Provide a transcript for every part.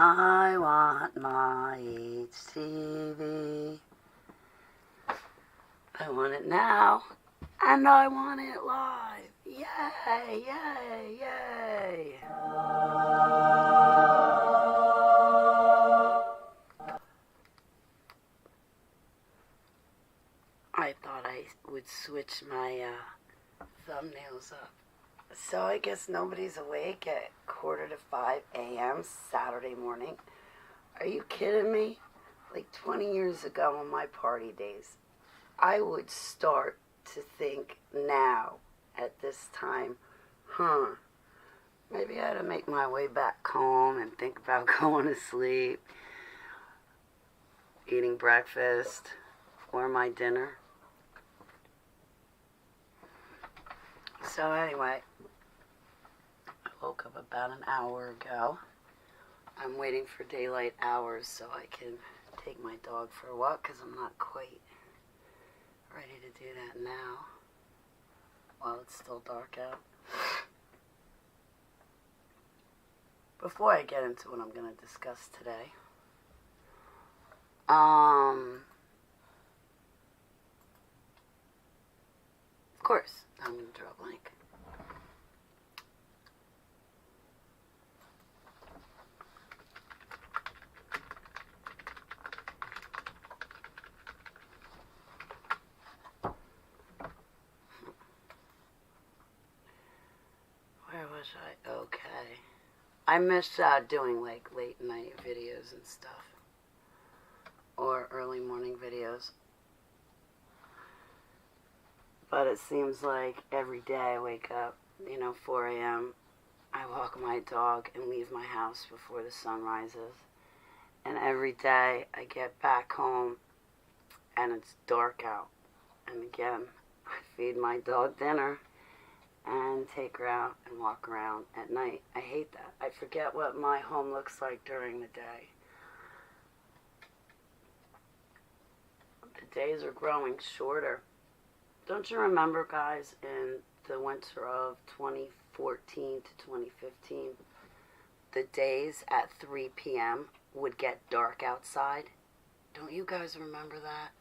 I want my HTV. I want it now, and I want it live. Yay, yay, yay. I thought I would switch my thumbnails up. So I guess nobody's awake at 4:45 a.m. Saturday morning. Are you kidding me? Like 20 years ago on my party days, I would start to think now at this time, maybe I ought to make my way back home and think about going to sleep, eating breakfast, or my dinner. So anyway, I woke up about an hour ago. I'm waiting for daylight hours so I can take my dog for a walk because I'm not quite ready to do that now while it's still dark out. Before I get into what I'm going to discuss today, of course, I'm going to draw a blank. Where was I? Okay. I miss doing like late night videos and stuff. Or early morning videos. But it seems like every day I wake up, 4 a.m., I walk my dog and leave my house before the sun rises. And every day I get back home and it's dark out. And again, I feed my dog dinner and take her out and walk around at night. I hate that. I forget what my home looks like during the day. The days are growing shorter. Don't you remember, guys, in the winter of 2014 to 2015, the days at 3 p.m. would get dark outside? Don't you guys remember that?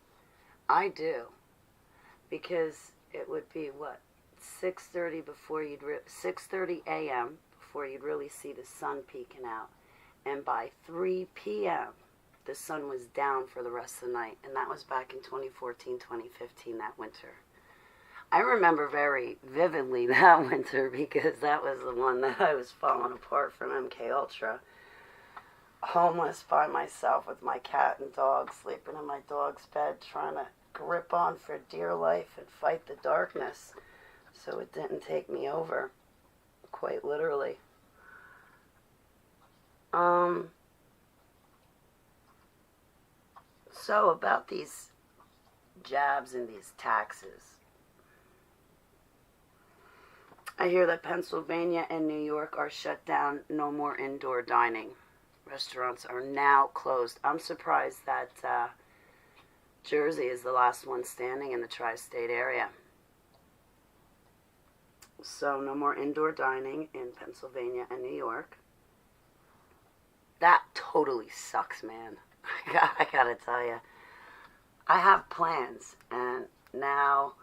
I do. Because it would be, 6:30 6:30 a.m. before you'd really see the sun peeking out. And by 3 p.m., the sun was down for the rest of the night. And that was back in 2014, 2015, that winter. I remember very vividly that winter because that was the one that I was falling apart from MK Ultra. Homeless by myself with my cat and dog, sleeping in my dog's bed, trying to grip on for dear life and fight the darkness so it didn't take me over, quite literally. So about these jabs and these taxes. I hear that Pennsylvania and New York are shut down, no more indoor dining. Restaurants are now closed. I'm surprised that Jersey is the last one standing in the tri-state area. So no more indoor dining in Pennsylvania and New York. That totally sucks, man. I gotta tell you. I have plans, and now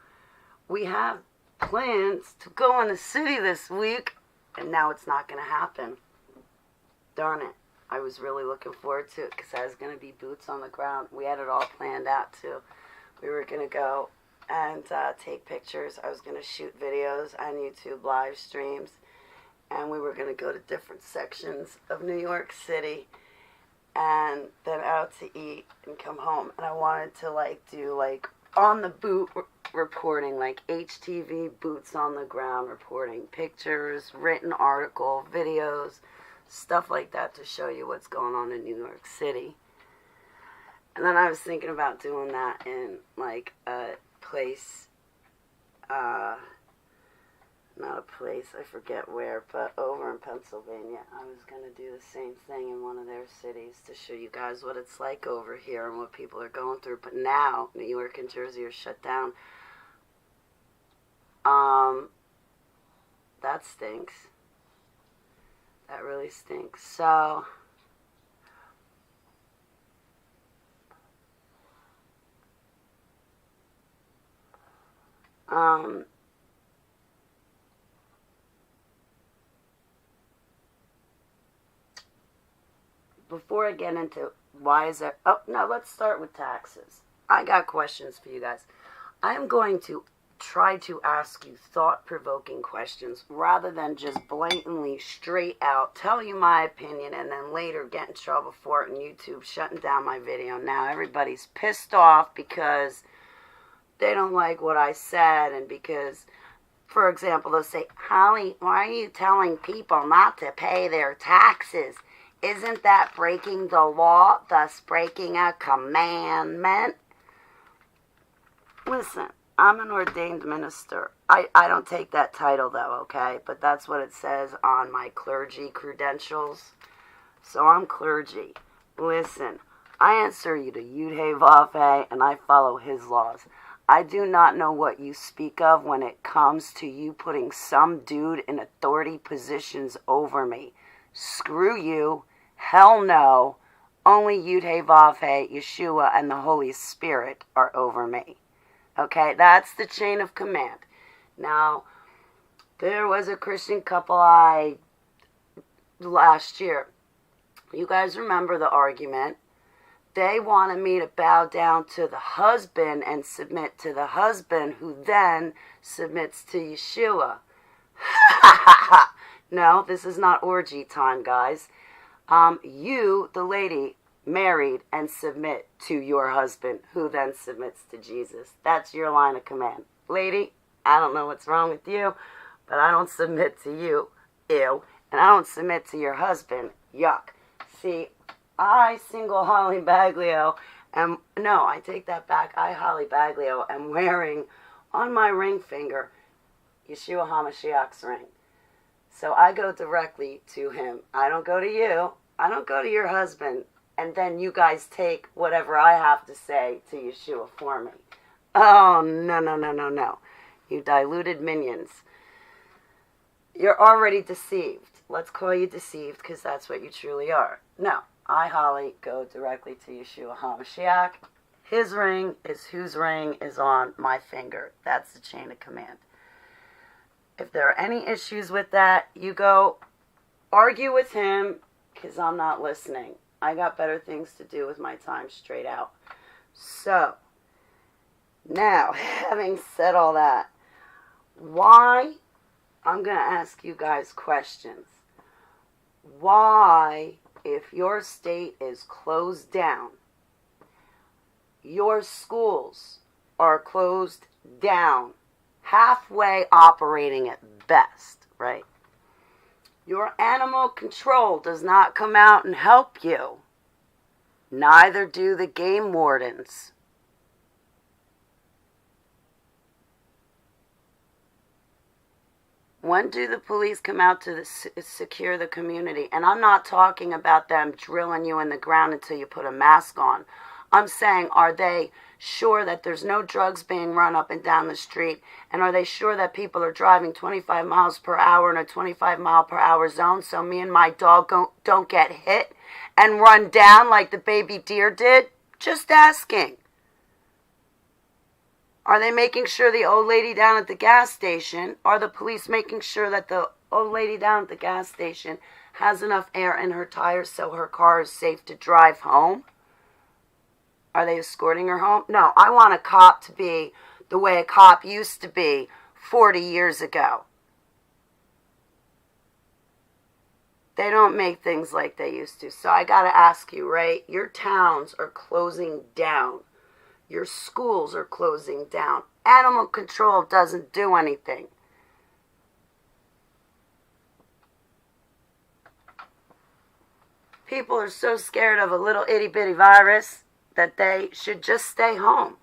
we have plans to go in the city this week, and now it's not going to happen. Darn it. I was really looking forward to it because I was going to be boots on the ground. We had it all planned out, too. We were going to go and take pictures. I was going to shoot videos on YouTube live streams, and we were going to go to different sections of New York City and then out to eat and come home. And I wanted to, do, on the boot reporting, like HTV boots on the ground reporting, pictures, written article, videos, stuff like that to show you what's going on in New York City. And then I was thinking about doing that in a place, not a place, I forget where, but over in Pennsylvania. I was going to do the same thing in one of their cities to show you guys what it's like over here and what people are going through. But now New York and Jersey are shut down. That stinks. That really stinks. So Before I get into why is there... Oh, no, let's start with taxes. I got questions for you guys. I am going to try to ask you thought-provoking questions rather than just blatantly, straight out, tell you my opinion and then later get in trouble for it and YouTube shutting down my video. Now everybody's pissed off because they don't like what I said and because, for example, they'll say, Holly, why are you telling people not to pay their taxes? Isn't that breaking the law, thus breaking a commandment? Listen, I'm an ordained minister. I don't take that title, though, okay? But that's what it says on my clergy credentials. So I'm clergy. Listen, I answer you to Yud-Heh-Vav-Heh, and I follow his laws. I do not know what you speak of when it comes to you putting some dude in authority positions over me. Screw you. Hell no. Only Yud-Heh-Vav-Heh, Yeshua, and the Holy Spirit are over me. Okay, that's the chain of command. Now, there was a Christian couple last year. You guys remember the argument. They wanted me to bow down to the husband and submit to the husband, who then submits to Yeshua. No, this is not orgy time, guys. You, the lady, married and submit to your husband, who then submits to Jesus. That's your line of command. Lady, I don't know what's wrong with you, but I don't submit to you. Ew. And I don't submit to your husband. Yuck. See, I, single Holly Baglio, I take that back. I, Holly Baglio, am wearing on my ring finger Yeshua HaMashiach's ring. So I go directly to him. I don't go to you. I don't go to your husband. And then you guys take whatever I have to say to Yeshua for me. Oh, no. You diluted minions. You're already deceived. Let's call you deceived because that's what you truly are. No, I, Holly, go directly to Yeshua HaMashiach. His ring is whose ring is on my finger. That's the chain of command. If there are any issues with that, you go argue with him because I'm not listening. I got better things to do with my time, straight out. So, now, having said all that, why, I'm going to ask you guys questions. Why, if your state is closed down, your schools are closed down, halfway operating at best, right? Your animal control does not come out and help you. Neither do the game wardens. When do the police come out to secure the community? And I'm not talking about them drilling you in the ground until you put a mask on. I'm saying, are they sure that there's no drugs being run up and down the street? And are they sure that people are driving 25 miles per hour in a 25 mile per hour zone so me and my dog don't get hit and run down like the baby deer did? Just asking. Are they making sure the old lady down at the gas station, are the police making sure that the old lady down at the gas station has enough air in her tires so her car is safe to drive home? Are they escorting her home? No, I want a cop to be the way a cop used to be 40 years ago. They don't make things like they used to. So I got to ask you, right? Your towns are closing down. Your schools are closing down. Animal control doesn't do anything. People are so scared of a little itty-bitty virus that they should just stay home.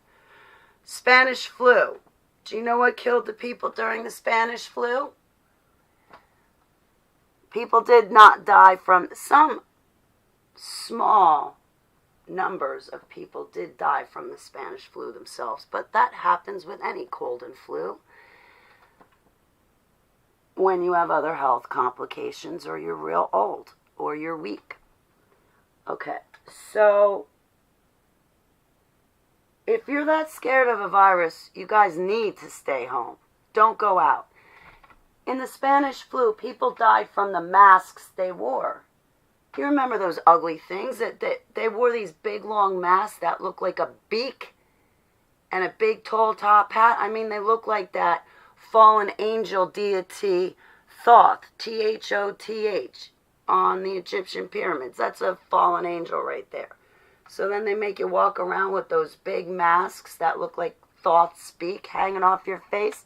Spanish flu. Do you know what killed the people during the Spanish flu? People did not die from... Some small numbers of people did die from the Spanish flu themselves, but that happens with any cold and flu. When you have other health complications or you're real old or you're weak. Okay, so... If you're that scared of a virus, you guys need to stay home. Don't go out. In the Spanish flu, people died from the masks they wore. You remember those ugly things that they wore, these big long masks that look like a beak and a big tall top hat? I mean, they look like that fallen angel deity Thoth, Thoth, on the Egyptian pyramids. That's a fallen angel right there. So then they make you walk around with those big masks that look like Thoth speak hanging off your face.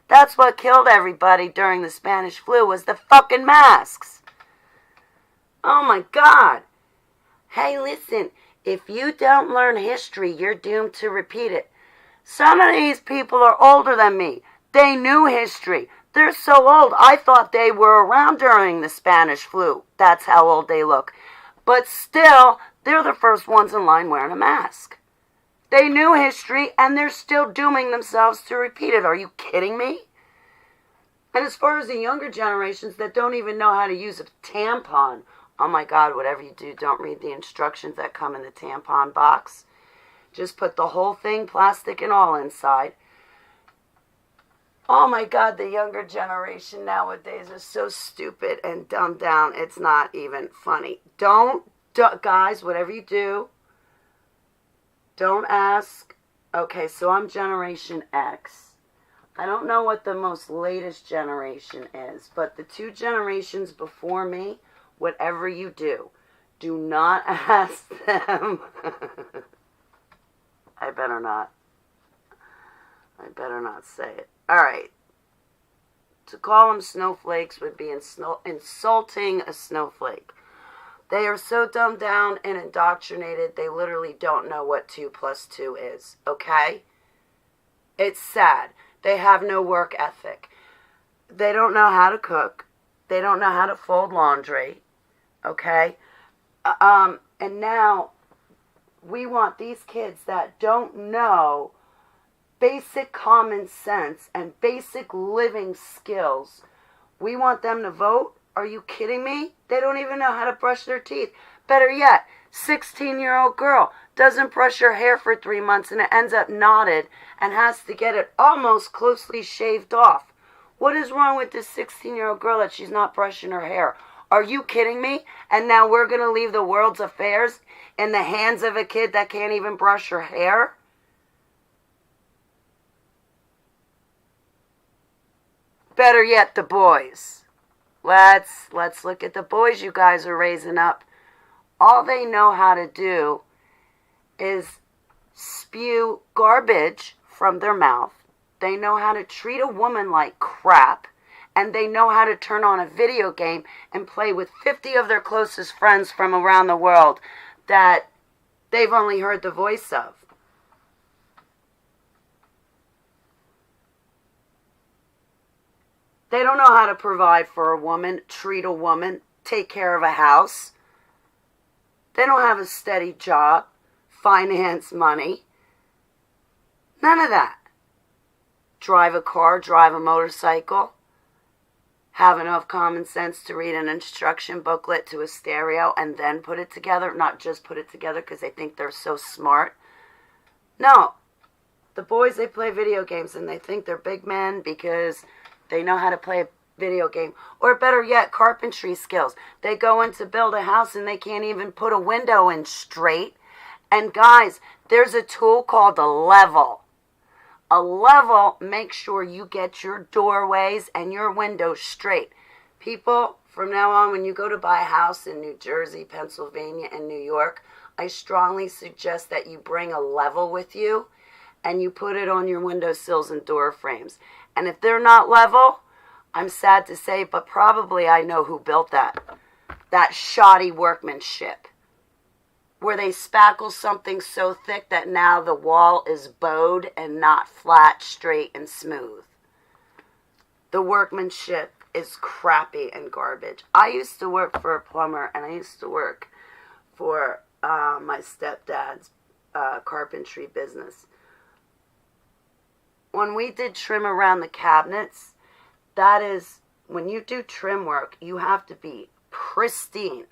That's what killed everybody during the Spanish flu, was the fucking masks. Oh my God. Hey, listen, if you don't learn history, you're doomed to repeat it. Some of these people are older than me. They knew history. They're so old, I thought they were around during the Spanish flu. That's how old they look. But still, they're the first ones in line wearing a mask. They knew history, and they're still dooming themselves to repeat it. Are you kidding me? And as far as the younger generations that don't even know how to use a tampon, oh my God, whatever you do, don't read the instructions that come in the tampon box. Just put the whole thing, plastic and all, inside. Oh my God, the younger generation nowadays is so stupid and dumbed down. It's not even funny. Guys, whatever you do, don't ask. Okay, so I'm Generation X. I don't know what the most latest generation is, but the two generations before me, whatever you do not ask them. I better not say it. All right. To call them snowflakes would be insulting a snowflake. They are so dumbed down and indoctrinated, they literally don't know what 2 + 2 is, okay? It's sad. They have no work ethic. They don't know how to cook. They don't know how to fold laundry, okay? And now we want these kids that don't know basic common sense and basic living skills. We want them to vote? Are you kidding me? They don't even know how to brush their teeth. Better yet, 16-year-old girl doesn't brush her hair for 3 months and it ends up knotted and has to get it almost closely shaved off. What is wrong with this 16-year-old girl that she's not brushing her hair? Are you kidding me? And now we're going to leave the world's affairs in the hands of a kid that can't even brush her hair? Better yet, the boys. Let's look at the boys you guys are raising up. All they know how to do is spew garbage from their mouth. They know how to treat a woman like crap. And they know how to turn on a video game and play with 50 of their closest friends from around the world that they've only heard the voice of. They don't know how to provide for a woman, treat a woman, take care of a house. They don't have a steady job, finance money. None of that. Drive a car, drive a motorcycle. Have enough common sense to read an instruction booklet to a stereo and then put it together. Not just put it together because they think they're so smart. No. The boys, they play video games and they think they're big men because they know how to play a video game. Or better yet, carpentry skills. They go in to build a house and they can't even put a window in straight. And guys, there's a tool called a level. A level makes sure you get your doorways and your windows straight. People, from now on, when you go to buy a house in New Jersey, Pennsylvania, and New York, I strongly suggest that you bring a level with you and you put it on your windowsills and door frames. And if they're not level, I'm sad to say, but probably I know who built that. That shoddy workmanship. Where they spackle something so thick that now the wall is bowed and not flat, straight, and smooth. The workmanship is crappy and garbage. I used to work for a plumber, and I used to work for my stepdad's carpentry business. When we did trim around the cabinets, that is, when you do trim work, you have to be pristine.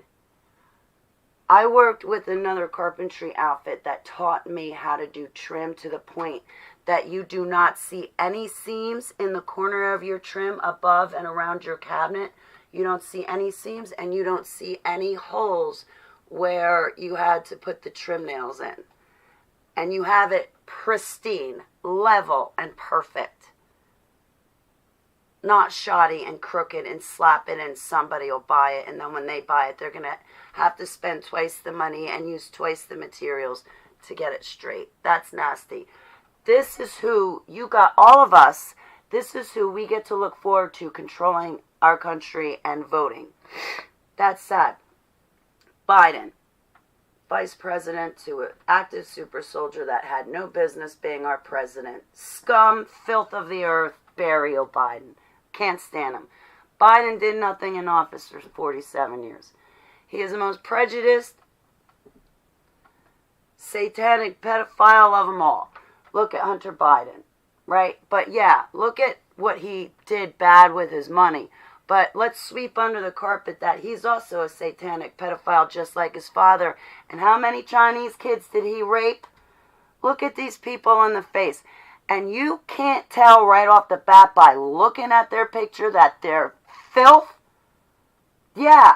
I worked with another carpentry outfit that taught me how to do trim to the point that you do not see any seams in the corner of your trim above and around your cabinet. You don't see any seams, and you don't see any holes where you had to put the trim nails in. And you have it pristine, level, and perfect. Not shoddy and crooked and slap it and somebody will buy it, and then when they buy it, they're going to have to spend twice the money and use twice the materials to get it straight. That's nasty. This is who you got, all of us, this is who we get to look forward to controlling our country and voting. That's sad. Biden, vice president to an active super soldier that had no business being our president. Scum, filth of the earth, burial Biden. Can't stand him. Biden did nothing in office for 47 years. He is the most prejudiced, satanic pedophile of them all. Look at Hunter Biden, right? But yeah, look at what he did bad with his money. But let's sweep under the carpet that he's also a satanic pedophile just like his father. And how many Chinese kids did he rape? Look at these people in the face. And you can't tell right off the bat by looking at their picture that they're filth? Yeah.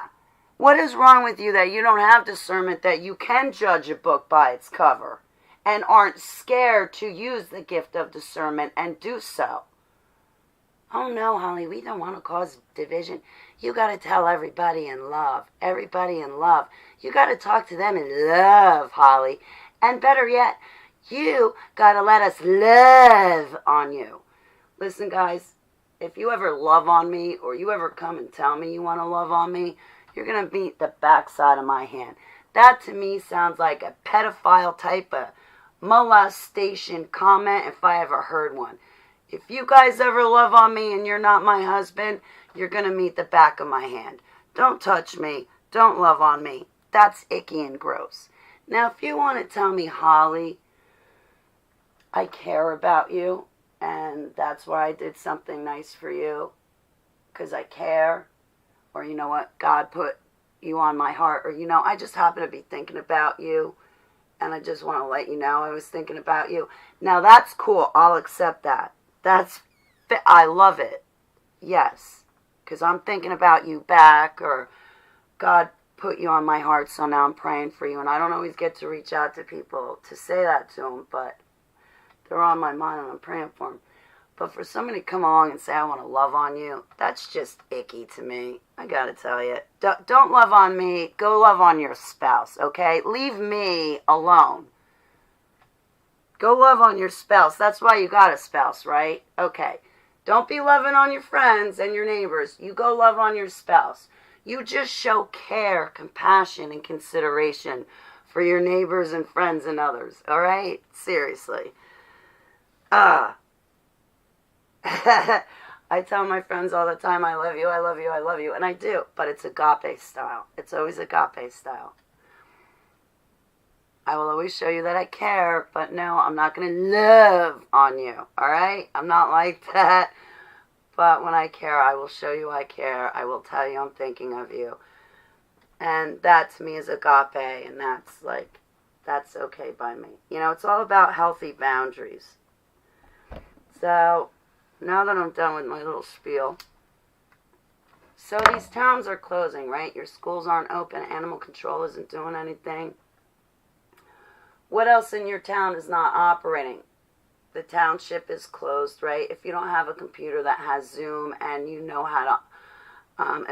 What is wrong with you that you don't have discernment, that you can judge a book by its cover and aren't scared to use the gift of discernment and do so? Oh no, Holly, we don't want to cause division. You got to tell everybody in love. Everybody in love. You got to talk to them in love, Holly. And better yet, you got to let us love on you. Listen, guys, if you ever love on me or you ever come and tell me you want to love on me, you're going to beat the backside of my hand. That to me sounds like a pedophile type of molestation comment if I ever heard one. If you guys ever love on me and you're not my husband, you're going to meet the back of my hand. Don't touch me. Don't love on me. That's icky and gross. Now, if you want to tell me, Holly, I care about you, and that's why I did something nice for you, because I care, or you know what, God put you on my heart, or you know, I just happen to be thinking about you, and I just want to let you know I was thinking about you. Now, that's cool. I'll accept that. I love it. Yes, because I'm thinking about you back, or God put you on my heart, so now I'm praying for you, and I don't always get to reach out to people to say that to them, but they're on my mind and I'm praying for them. But for somebody to come along and say, I want to love on you, that's just icky to me. I got to tell you. Don't love on me. Go love on your spouse, okay? Leave me alone. Go love on your spouse. That's why you got a spouse, right? Okay. Don't be loving on your friends and your neighbors. You go love on your spouse. You just show care, compassion, and consideration for your neighbors and friends and others, all right? Seriously. I tell my friends all the time, I love you, I love you, I love you. And I do, but it's agape style. It's always agape style. I will always show you that I care, but no, I'm not going to love on you, all right? I'm not like that. But when I care, I will show you I care. I will tell you I'm thinking of you. And that to me is agape, and that's okay by me. You know, it's all about healthy boundaries. So, now that I'm done with my little spiel. So these towns are closing, right? Your schools aren't open. Animal control isn't doing anything. What else in your town is not operating? The township is closed, right? If you don't have a computer that has Zoom and you know how to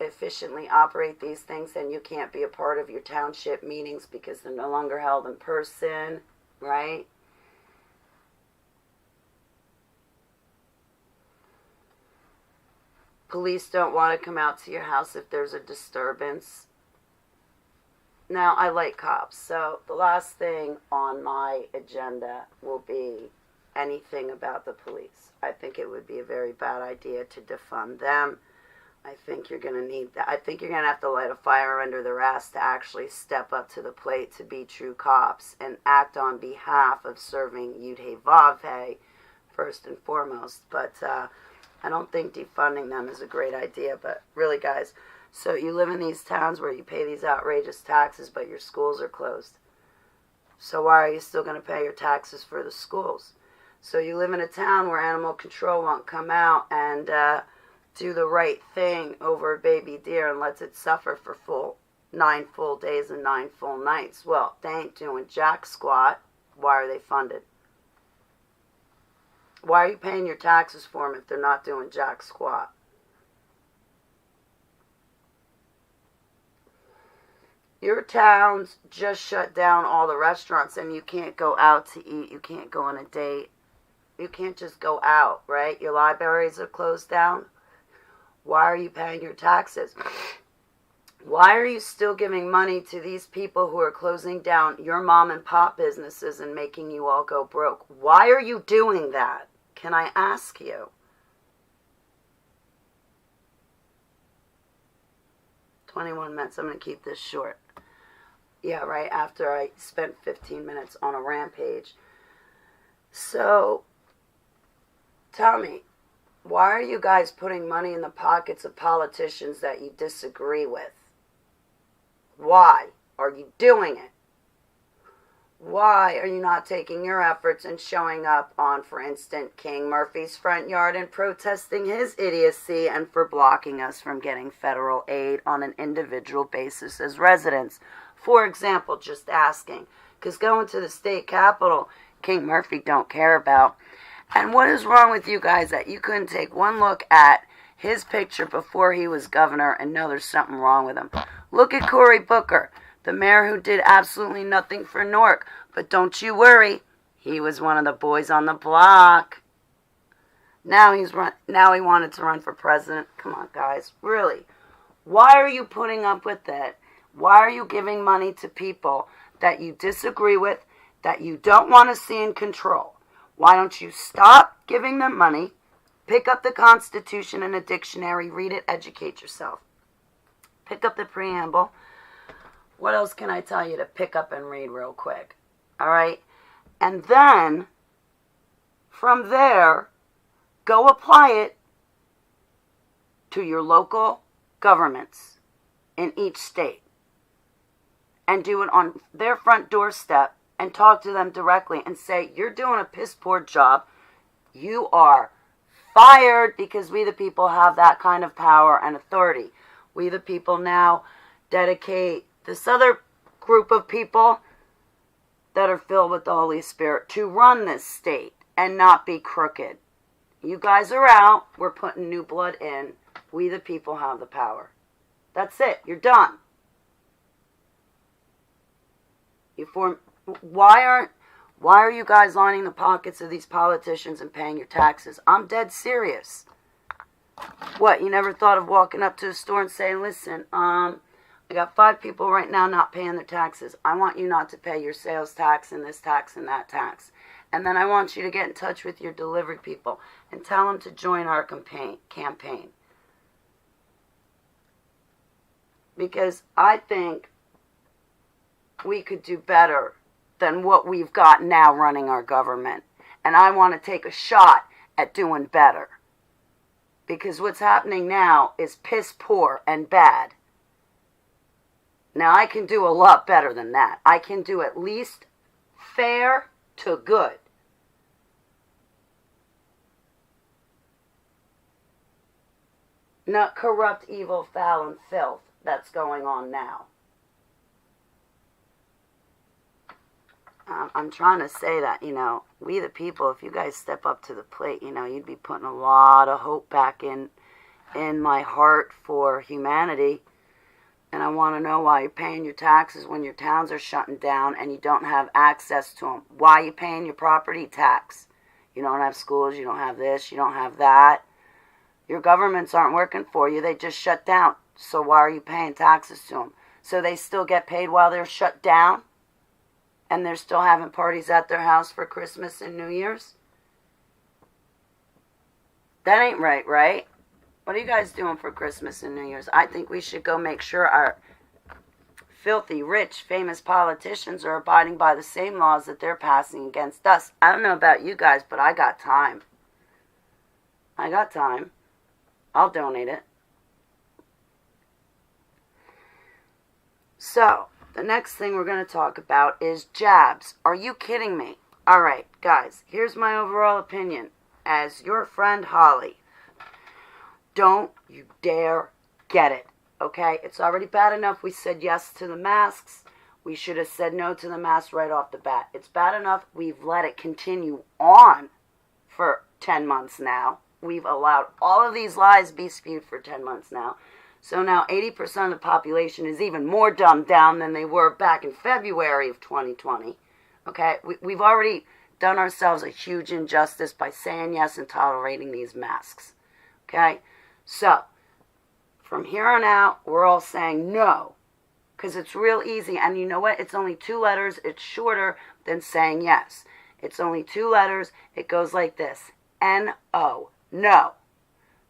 efficiently operate these things, then you can't be a part of your township meetings because they're no longer held in person, right? Police don't want to come out to your house if there's a disturbance. Now, I like cops, so the last thing on my agenda will be anything about the police. I think it would be a very bad idea to defund them. I think you're going to need that. I think you're going to have to light a fire under their ass to actually step up to the plate to be true cops and act on behalf of serving Yudhe Vavhe first and foremost. But I don't think defunding them is a great idea. But really, guys, So you live in these towns where you pay these outrageous taxes, but your schools are closed. So why are you still going to pay your taxes for the schools? So you live in a town where animal control won't come out and do the right thing over a baby deer and lets it suffer for 9 full days and 9 full nights. Well, they ain't doing jack squat. Why are they funded? Why are you paying your taxes for them if they're not doing jack squat? Your towns just shut down all the restaurants and you can't go out to eat. You can't go on a date. You can't just go out, right? Your libraries are closed down. Why are you paying your taxes? Why are you still giving money to these people who are closing down your mom and pop businesses and making you all go broke? Why are you doing that? Can I ask you? 21 minutes. I'm going to keep this short. Yeah, right after I spent 15 minutes on a rampage. So, tell me, why are you guys putting money in the pockets of politicians that you disagree with? Why are you doing it? Why are you not taking your efforts and showing up on, for instance, King Murphy's front yard and protesting his idiocy and for blocking us from getting federal aid on an individual basis as residents? For example, just asking, because going to the state capitol, King Murphy don't care about. And what is wrong with you guys that you couldn't take one look at his picture before he was governor and know there's something wrong with him? Look at Cory Booker, the mayor who did absolutely nothing for Newark. But don't you worry, he was one of the boys on the block. Now he wanted to run for president. Come on, guys, really. Why are you putting up with that? Why are you giving money to people that you disagree with, that you don't want to see in control? Why don't you stop giving them money, pick up the Constitution and a dictionary, read it, educate yourself. Pick up the preamble. What else can I tell you to pick up and read real quick? All right? And then, from there, go apply it to your local governments in each state. And do it on their front doorstep and talk to them directly and say, you're doing a piss poor job. You are fired, because we the people have that kind of power and authority. We the people now dedicate this other group of people that are filled with the Holy Spirit to run this state and not be crooked. You guys are out. We're putting new blood in. We the people have the power. That's it. You're done. Why are you guys lining the pockets of these politicians and paying your taxes? I'm dead serious. What, you never thought of walking up to the store and saying, listen, I got 5 people right now not paying their taxes. I want you not to pay your sales tax and this tax and that tax. And then I want you to get in touch with your delivery people and tell them to join our campaign. Because I think we could do better than what we've got now running our government. And I want to take a shot at doing better. Because what's happening now is piss poor and bad. Now, I can do a lot better than that. I can do at least fair to good. Not corrupt, evil, foul, and filth that's going on now. I'm trying to say that, we the people, if you guys step up to the plate, you'd be putting a lot of hope back in my heart for humanity. And I want to know why you're paying your taxes when your towns are shutting down and you don't have access to them. Why are you paying your property tax? You don't have schools, you don't have this, you don't have that. Your governments aren't working for you, they just shut down. So why are you paying taxes to them? So they still get paid while they're shut down? And they're still having parties at their house for Christmas and New Year's? That ain't right, right? What are you guys doing for Christmas and New Year's? I think we should go make sure our filthy, rich, famous politicians are abiding by the same laws that they're passing against us. I don't know about you guys, but I got time. I got time. I'll donate it. So, the next thing we're going to talk about is jabs. Are you kidding me? All right, guys, here's my overall opinion. As your friend Holly, don't you dare get it, okay? It's already bad enough we said yes to the masks. We should have said no to the masks right off the bat. It's bad enough we've let it continue on for 10 months now. We've allowed all of these lies be spewed for 10 months now. So now 80% of the population is even more dumbed down than they were back in February of 2020. Okay? We've already done ourselves a huge injustice by saying yes and tolerating these masks. Okay? So, from here on out, we're all saying no. Because it's real easy. And you know what? It's only 2 letters. It's shorter than saying yes. It's only 2 letters. It goes like this. N-O. No.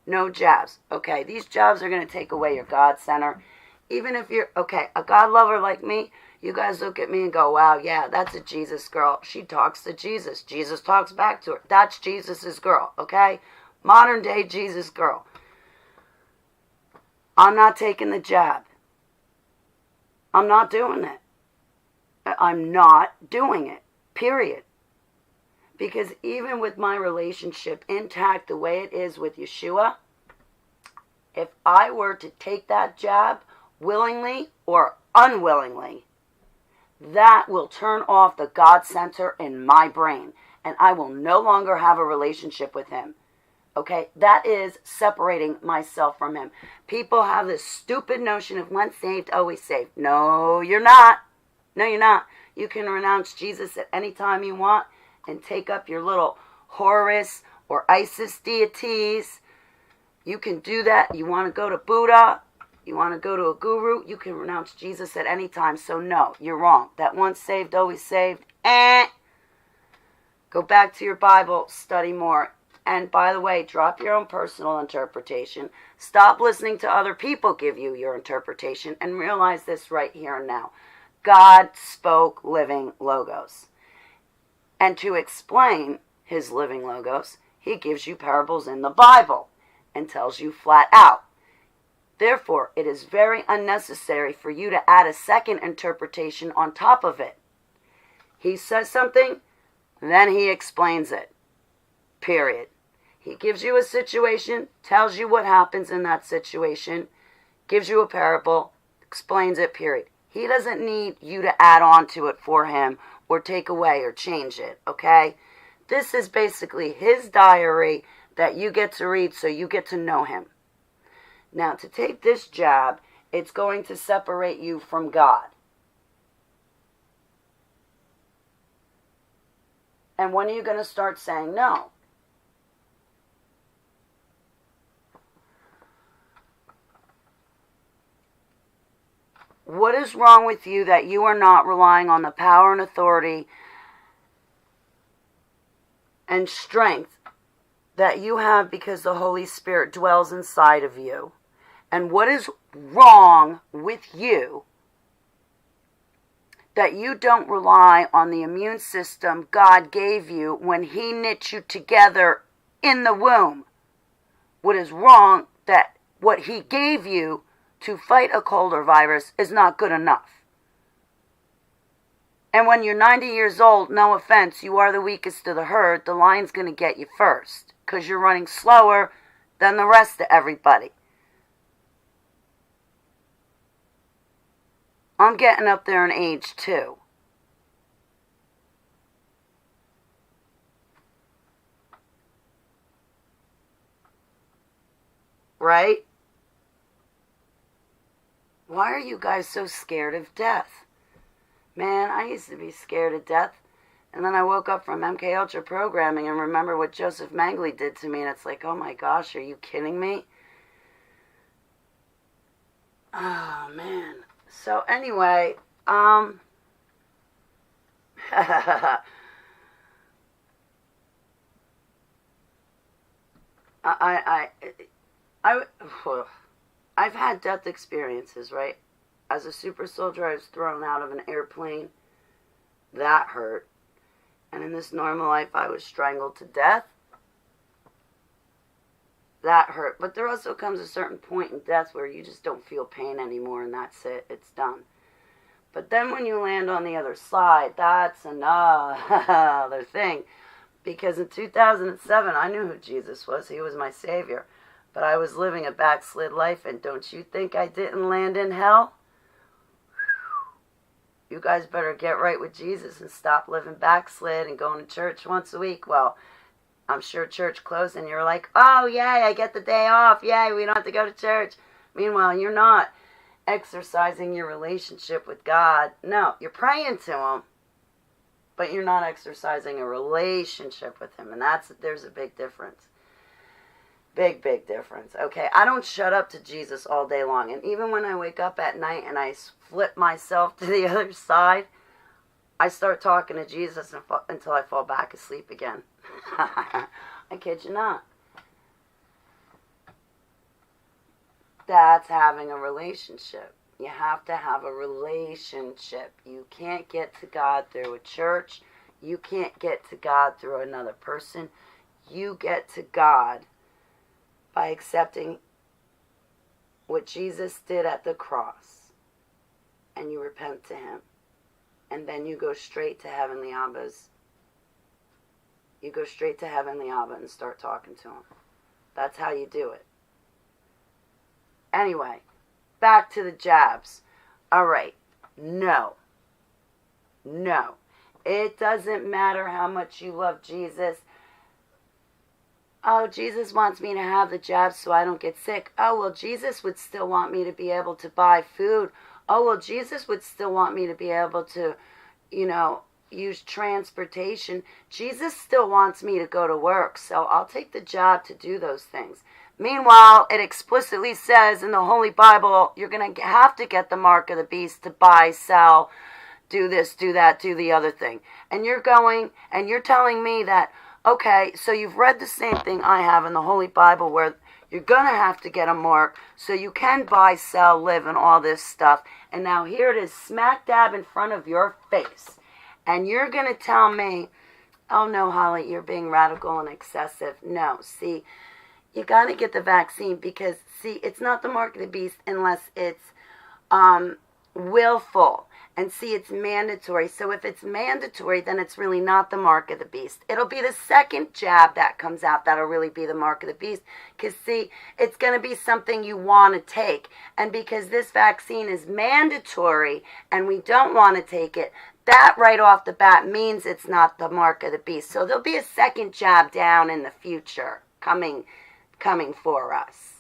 No jabs. Okay, these jabs are going to take away your God center. Even if you're, okay, a God lover like me, you guys look at me and go, wow, yeah, that's a Jesus girl. She talks to Jesus. Jesus talks back to her. That's Jesus's girl, okay? Modern day Jesus girl. I'm not taking the jab. I'm not doing it. I'm not doing it. Period. Because even with my relationship intact the way it is with Yeshua, if I were to take that jab willingly or unwillingly, that will turn off the God center in my brain. And I will no longer have a relationship with him. Okay? That is separating myself from him. People have this stupid notion of once saved, always saved. No, you're not. No, you're not. You can renounce Jesus at any time you want and take up your little Horus or Isis deities. You can do that. You want to go to Buddha, you want to go to a guru, you can renounce Jesus at any time. So no, you're wrong. That once saved, always saved. Go back to your Bible, study more. And by the way, drop your own personal interpretation. Stop listening to other people give you your interpretation and realize this right here and now. God spoke living logos. And to explain his living logos, he gives you parables in the Bible and tells you flat out. Therefore, it is very unnecessary for you to add a second interpretation on top of it. He says something, then he explains it. Period. He gives you a situation, tells you what happens in that situation, gives you a parable, explains it, period. He doesn't need you to add on to it for him or take away or change it, okay? This is basically his diary that you get to read so you get to know him. Now, to take this jab, it's going to separate you from God. And when are you going to start saying no? What is wrong with you that you are not relying on the power and authority and strength that you have because the Holy Spirit dwells inside of you? And what is wrong with you that you don't rely on the immune system God gave you when he knit you together in the womb? What is wrong that what he gave you to fight a cold or virus is not good enough? And when you're 90 years old, no offense, you are the weakest of the herd, the lion's going to get you first because you're running slower than the rest of everybody. I'm getting up there in age too. Right? Why are you guys so scared of death? Man, I used to be scared of death. And then I woke up from MK Ultra programming and remember what Joseph Mengele did to me. And it's like, oh my gosh, are you kidding me? Oh, man. So anyway, I've had death experiences, right? As a super soldier, I was thrown out of an airplane. That hurt. And in this normal life, I was strangled to death. That hurt. But there also comes a certain point in death where you just don't feel pain anymore, and that's it. It's done. But then when you land on the other side, that's another thing. Because in 2007, I knew who Jesus was. He was my Savior. But I was living a backslid life, and don't you think I didn't land in hell? You guys better get right with Jesus and stop living backslid and going to church once a week. Well, I'm sure church closed and you're like, oh, yay, I get the day off. Yay, we don't have to go to church. Meanwhile, you're not exercising your relationship with God. No, you're praying to Him, but you're not exercising a relationship with Him. And there's a big difference. Big, big difference. Okay, I don't shut up to Jesus all day long. And even when I wake up at night and I flip myself to the other side, I start talking to Jesus until I fall back asleep again. I kid you not. That's having a relationship. You have to have a relationship. You can't get to God through a church. You can't get to God through another person. You get to God by accepting what Jesus did at the cross, and you repent to Him, and then you go straight to Heavenly Abba's. You go straight to Heavenly Abba and start talking to Him. That's how you do it. Anyway, back to the jabs. All right, no. It doesn't matter how much you love Jesus. Oh, Jesus wants me to have the jab so I don't get sick. Oh, well, Jesus would still want me to be able to buy food. Oh, well, Jesus would still want me to be able to, use transportation. Jesus still wants me to go to work, so I'll take the jab to do those things. Meanwhile, it explicitly says in the Holy Bible, you're going to have to get the mark of the beast to buy, sell, do this, do that, do the other thing. And you're going and you're telling me that, okay, so you've read the same thing I have in the Holy Bible where you're going to have to get a mark so you can buy, sell, live, and all this stuff. And now here it is smack dab in front of your face. And you're going to tell me, oh no, Holly, you're being radical and excessive. No, see, you got to get the vaccine because, see, it's not the mark of the beast unless it's willful. And see, it's mandatory. So if it's mandatory, then it's really not the mark of the beast. It'll be the second jab that comes out that'll really be the mark of the beast. Because, see, it's going to be something you want to take. And because this vaccine is mandatory and we don't want to take it, that right off the bat means it's not the mark of the beast. So there'll be a second jab down in the future coming for us.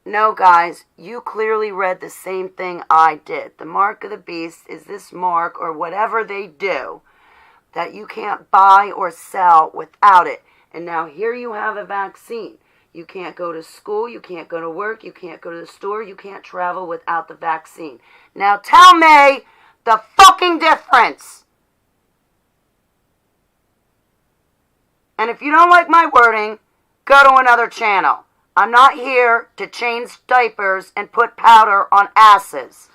No, guys, you clearly read the same thing I did. The mark of the beast is this mark, or whatever they do, that you can't buy or sell without it. And now here you have a vaccine. You can't go to school, you can't go to work, you can't go to the store, you can't travel without the vaccine. Now tell me the fucking difference. And if you don't like my wording, go to another channel. I'm not here to change diapers and put powder on asses.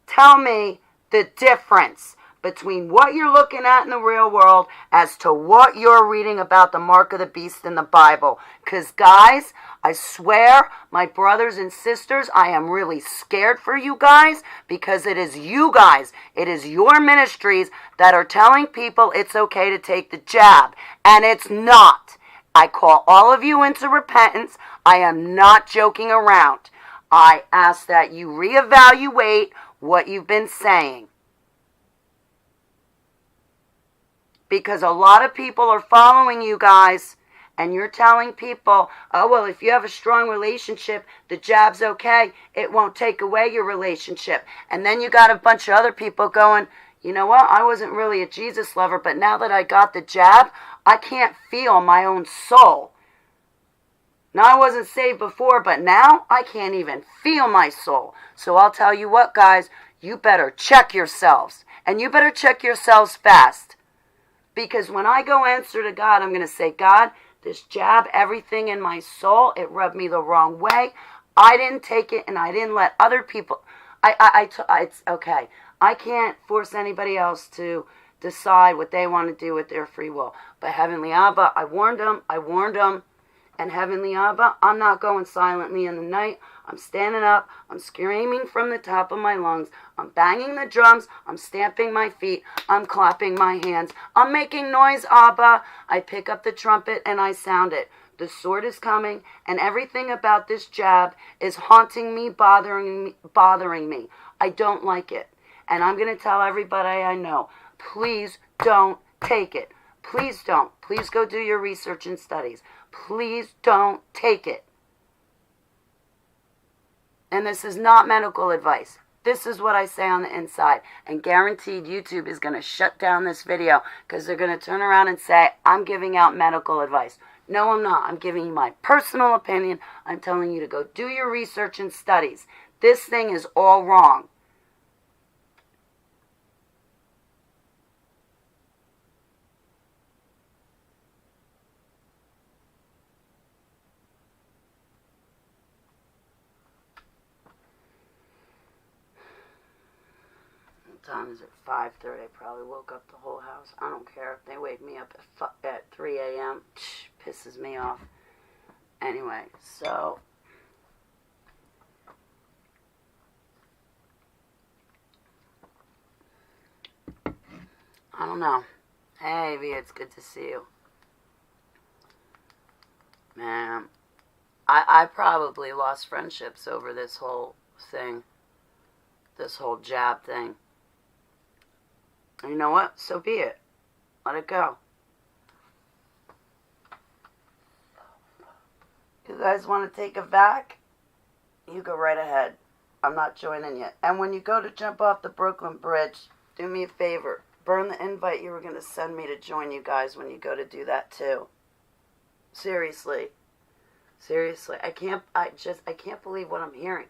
Tell me the difference between what you're looking at in the real world as to what you're reading about the mark of the beast in the Bible. Because, guys, I swear, my brothers and sisters, I am really scared for you guys because it is you guys, it is your ministries that are telling people it's okay to take the jab. And it's not. I call all of you into repentance. I am not joking around. I ask that you reevaluate what you've been saying. Because a lot of people are following you guys, and you're telling people, oh, well, if you have a strong relationship, the jab's okay. It won't take away your relationship. And then you got a bunch of other people going, you know what, I wasn't really a Jesus lover, but now that I got the jab, I can't feel my own soul. Now, I wasn't saved before, but now I can't even feel my soul. So I'll tell you what, guys, you better check yourselves. And you better check yourselves fast. Because when I go answer to God, I'm going to say, God, this jab, everything in my soul, it rubbed me the wrong way. I didn't take it, and I didn't let other people. It's okay. I can't force anybody else to decide what they want to do with their free will. But Heavenly Abba, I warned them, And Heavenly Abba, I'm not going silently in the night. I'm standing up. I'm screaming from the top of my lungs. I'm banging the drums. I'm stamping my feet. I'm clapping my hands. I'm making noise, Abba. I pick up the trumpet and I sound it. The sword is coming, and everything about this jab is haunting me, bothering me. I don't like it. And I'm going to tell everybody I know, please don't take it. Please don't. Please go do your research and studies. Please don't take it. And this is not medical advice. This is what I say on the inside. And guaranteed YouTube is going to shut down this video because they're going to turn around and say, I'm giving out medical advice. No, I'm not. I'm giving you my personal opinion. I'm telling you to go do your research and studies. This thing is all wrong. What time is it? 5:30. I probably woke up the whole house. I don't care if they wake me up at 3 a.m. Pisses me off. Anyway, so I don't know. Hey, V, it's good to see you. Man, I probably lost friendships over this whole thing. This whole jab thing. And you know what? So be it. Let it go. You guys want to take a vac? You go right ahead. I'm not joining you. And when you go to jump off the Brooklyn Bridge, do me a favor. Burn the invite you were going to send me to join you guys when you go to do that too. Seriously. Seriously. I can't believe what I'm hearing.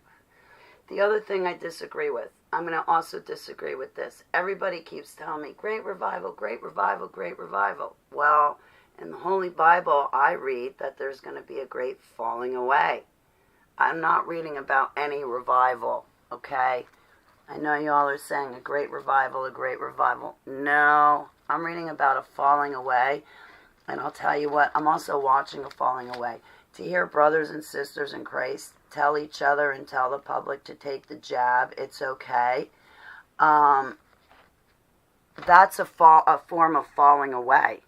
The other thing I disagree with, I'm going to also disagree with this. Everybody keeps telling me, great revival, great revival, great revival. Well, in the Holy Bible, I read that there's going to be a great falling away. I'm not reading about any revival, okay? I know y'all are saying a great revival, a great revival. No, I'm reading about a falling away. And I'll tell you what, I'm also watching a falling away. To hear brothers and sisters in Christ tell each other and tell the public to take the jab, it's okay. That's a form of falling away.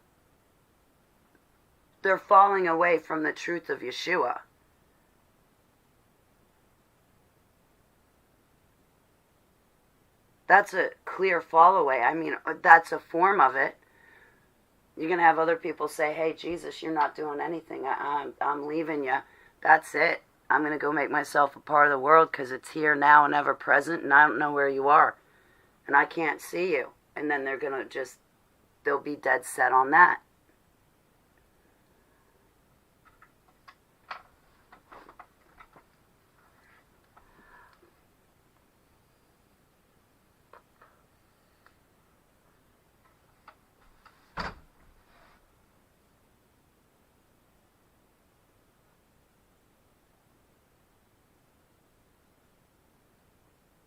They're falling away from the truth of Yeshua. That's a clear fall away. I mean, that's a form of it. You're going to have other people say, hey, Jesus, you're not doing anything. I'm leaving you. That's it. I'm going to go make myself a part of the world because it's here now and ever present, and I don't know where you are. And I can't see you. And then they're going to they'll be dead set on that.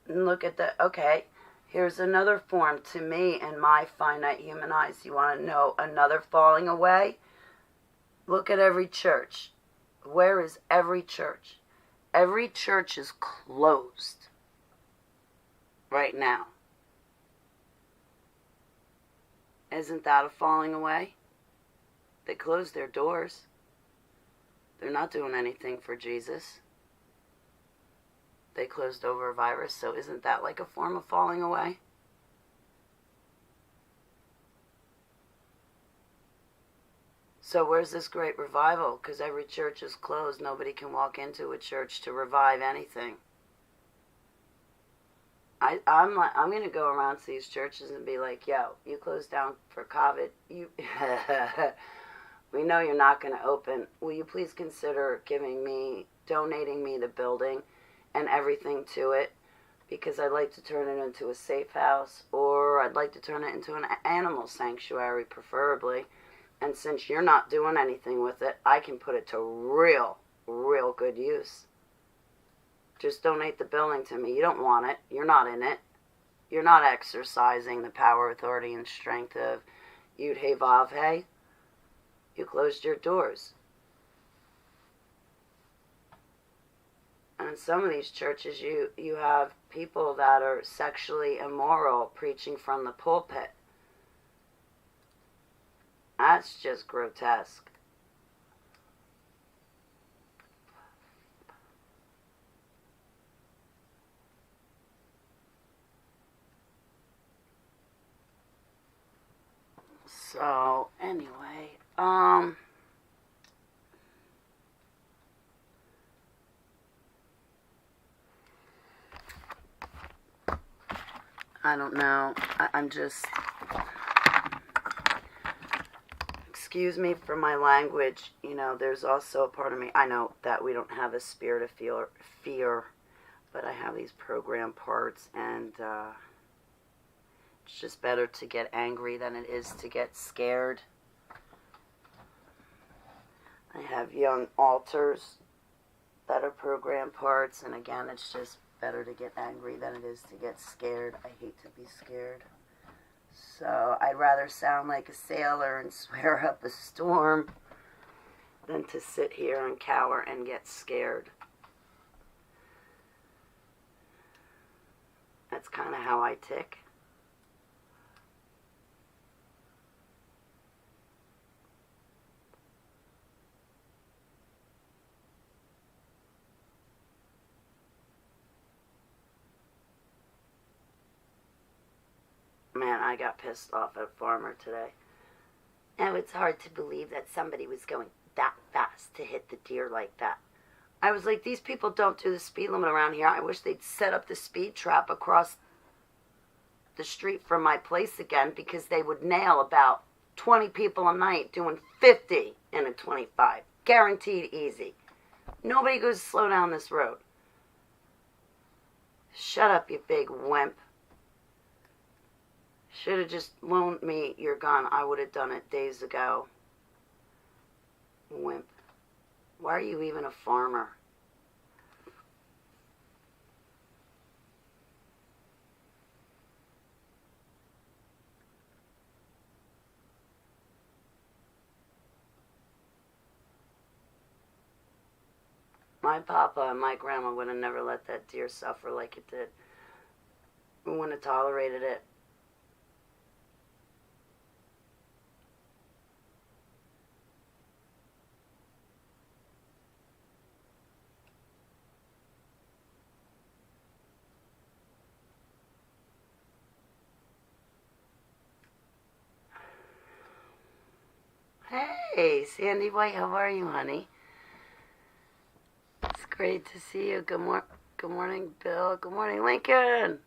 And look at that. Okay, here's another form to me in my finite human eyes. You want to know another falling away? Look at every church. Where is every church? Every church is closed right now. Isn't that a falling away? They closed their doors. They're not doing anything for Jesus. They closed over a virus, so isn't that like a form of falling away? So where's this great revival? Because every church is closed. Nobody can walk into a church to revive anything. I'm going to go around to these churches and be like, yo, you closed down for COVID. We know you're not going to open. Will you please consider donating me the building and everything to it, because I'd like to turn it into a safe house, or I'd like to turn it into an animal sanctuary, preferably. And since you're not doing anything with it, I can put it to real good use. Just donate the building to me. You don't want it. You're not in it. You're not exercising the power, authority, and strength of Yud Hey Vav Hey. You closed your doors. And in some of these churches, you have people that are sexually immoral preaching from the pulpit. That's just grotesque. So, anyway, I don't know. I'm just, excuse me for my language. You know, there's also a part of me, I know that we don't have a spirit of fear, but I have these program parts, and it's just better to get angry than it is to get scared. I have young alters that are program parts, and again, it's just better to get angry than it is to get scared. I hate to be scared. So I'd rather sound like a sailor and swear up a storm than to sit here and cower and get scared. That's kind of how I tick. Man, I got pissed off at a farmer today. Now, it's hard to believe that somebody was going that fast to hit the deer like that. I was like, these people don't do the speed limit around here. I wish they'd set up the speed trap across the street from my place again, because they would nail about 20 people a night doing 50 in a 25. Guaranteed easy. Nobody goes to slow down this road. Shut up, you big wimp. Should have just loaned me your gun. I would have done it days ago. Wimp. Why are you even a farmer? My papa and my grandma would have never let that deer suffer like it did. We wouldn't have tolerated it. Hey, Sandy White, how are you, honey? It's great to see you. Good morning, Bill. Good morning, Lincoln.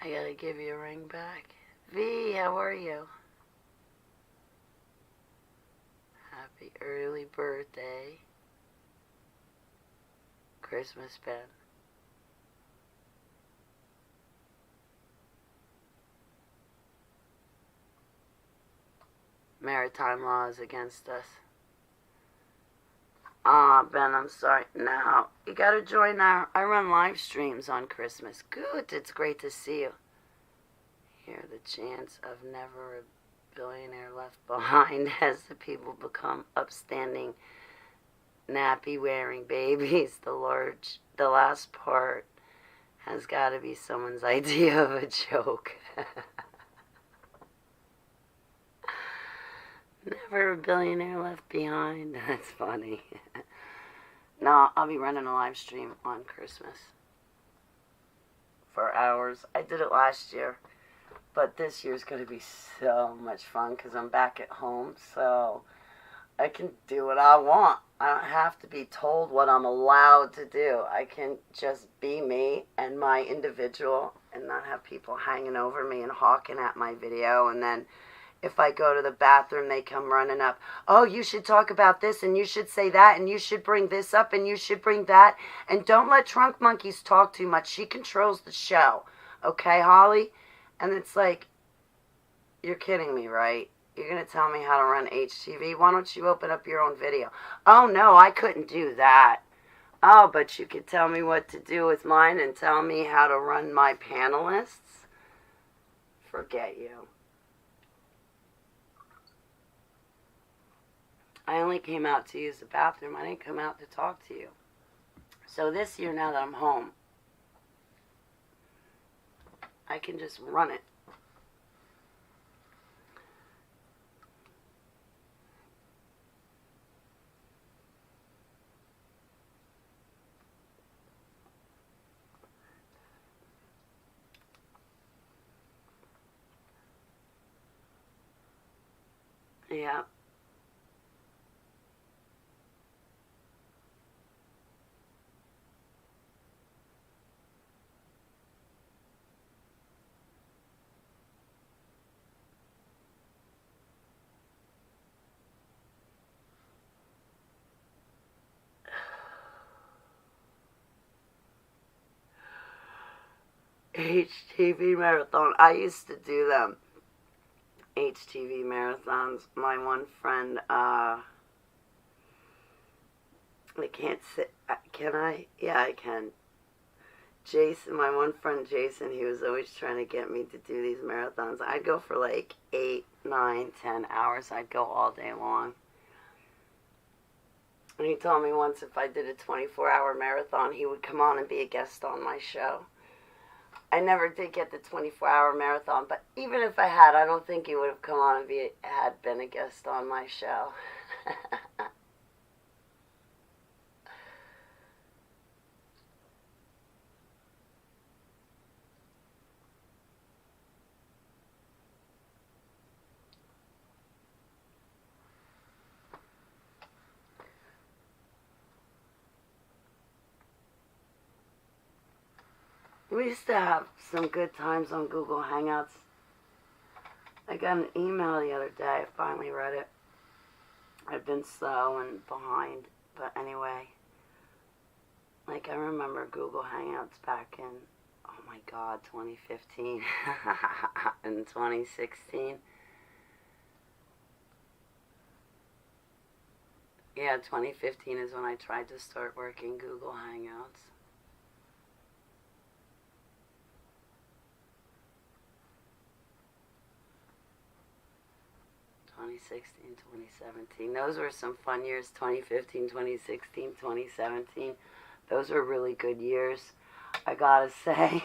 I gotta give you a ring back. V, how are you? Happy early birthday. Christmas, Ben. Maritime law is against us. Ben, I'm sorry. Now, you gotta join I run live streams on Christmas. Good, it's great to see you. Here, the chance of never a billionaire left behind as the people become upstanding, nappy-wearing babies. The last part has got to be someone's idea of a joke. Never a billionaire left behind. That's funny. No, I'll be running a live stream on Christmas for hours. I did it last year, but this year's going to be so much fun because I'm back at home, so I can do what I want. I don't have to be told what I'm allowed to do. I can just be me and my individual and not have people hanging over me and hawking at my video, and then if I go to the bathroom, they come running up. Oh, you should talk about this, and you should say that, and you should bring this up, and you should bring that. And don't let Trunk Monkeys talk too much. She controls the show. Okay, Holly? And it's like, you're kidding me, right? You're going to tell me how to run HTV? Why don't you open up your own video? Oh, no, I couldn't do that. Oh, but you could tell me what to do with mine and tell me how to run my panelists? Forget you. I only came out to use the bathroom. I didn't come out to talk to you. So this year, now that I'm home, I can just run it. Yeah. HTV marathon. I used to do them. HTV marathons. My one friend, I can't sit. Can I? Yeah, I can. Jason, my one friend Jason, he was always trying to get me to do these marathons. I'd go for like 8, 9, 10 hours. I'd go all day long. And he told me once if I did a 24-hour marathon, he would come on and be a guest on my show. I never did get the 24-hour marathon, but even if I had, I don't think he would have come on and had been a guest on my show. We used to have some good times on Google Hangouts. I got an email the other day. I finally read it. I've been slow and behind, but anyway. Like, I remember Google Hangouts back in, oh my God, 2015 and 2016. Yeah, 2015 is when I tried to start working Google Hangouts. 2016, 2017. Those were some fun years. 2015, 2016, 2017. Those were really good years, I gotta say.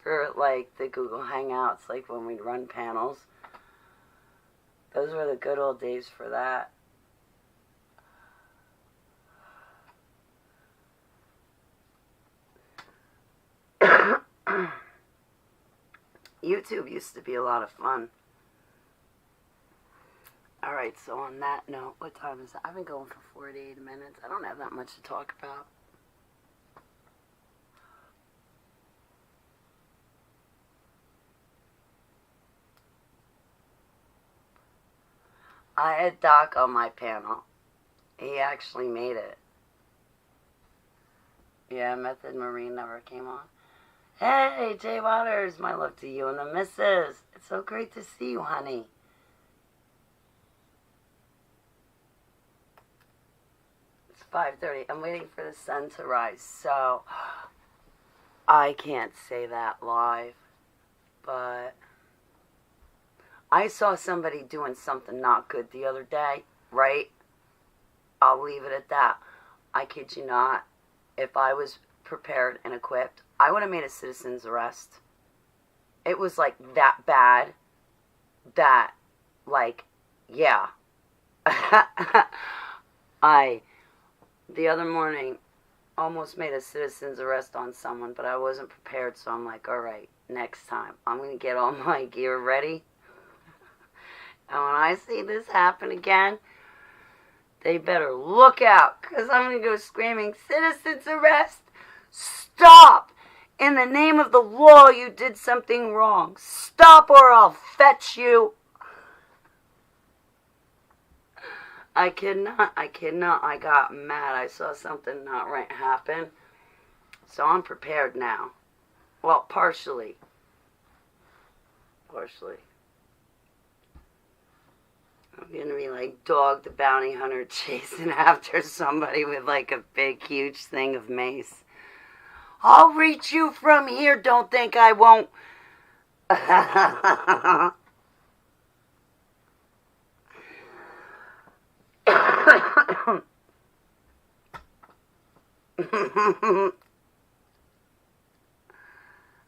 For like the Google Hangouts, like when we'd run panels. Those were the good old days for that. YouTube used to be a lot of fun. Alright, so on that note, what time is it? I've been going for 48 minutes. I don't have that much to talk about. I had Doc on my panel. He actually made it. Yeah, Method Marine never came on. Hey, Jay Waters, my love to you and the missus. It's so great to see you, honey. It's 5:30. I'm waiting for the sun to rise, so I can't say that live, but I saw somebody doing something not good the other day, right? I'll leave it at that. I kid you not. If I was prepared and equipped, I would have made a citizen's arrest. It was like that bad that, like, yeah. I, the other morning, almost made a citizen's arrest on someone, but I wasn't prepared, so I'm like, all right, next time, I'm going to get all my gear ready. And when I see this happen again, they better look out, because I'm going to go screaming, citizen's arrest, stop! In the name of the law, you did something wrong. Stop or I'll fetch you. I cannot. I got mad. I saw something not right happen. So I'm prepared now. Well, partially. I'm going to be like Dog the Bounty Hunter chasing after somebody with like a big, huge thing of mace. I'll reach you from here. Don't think I won't.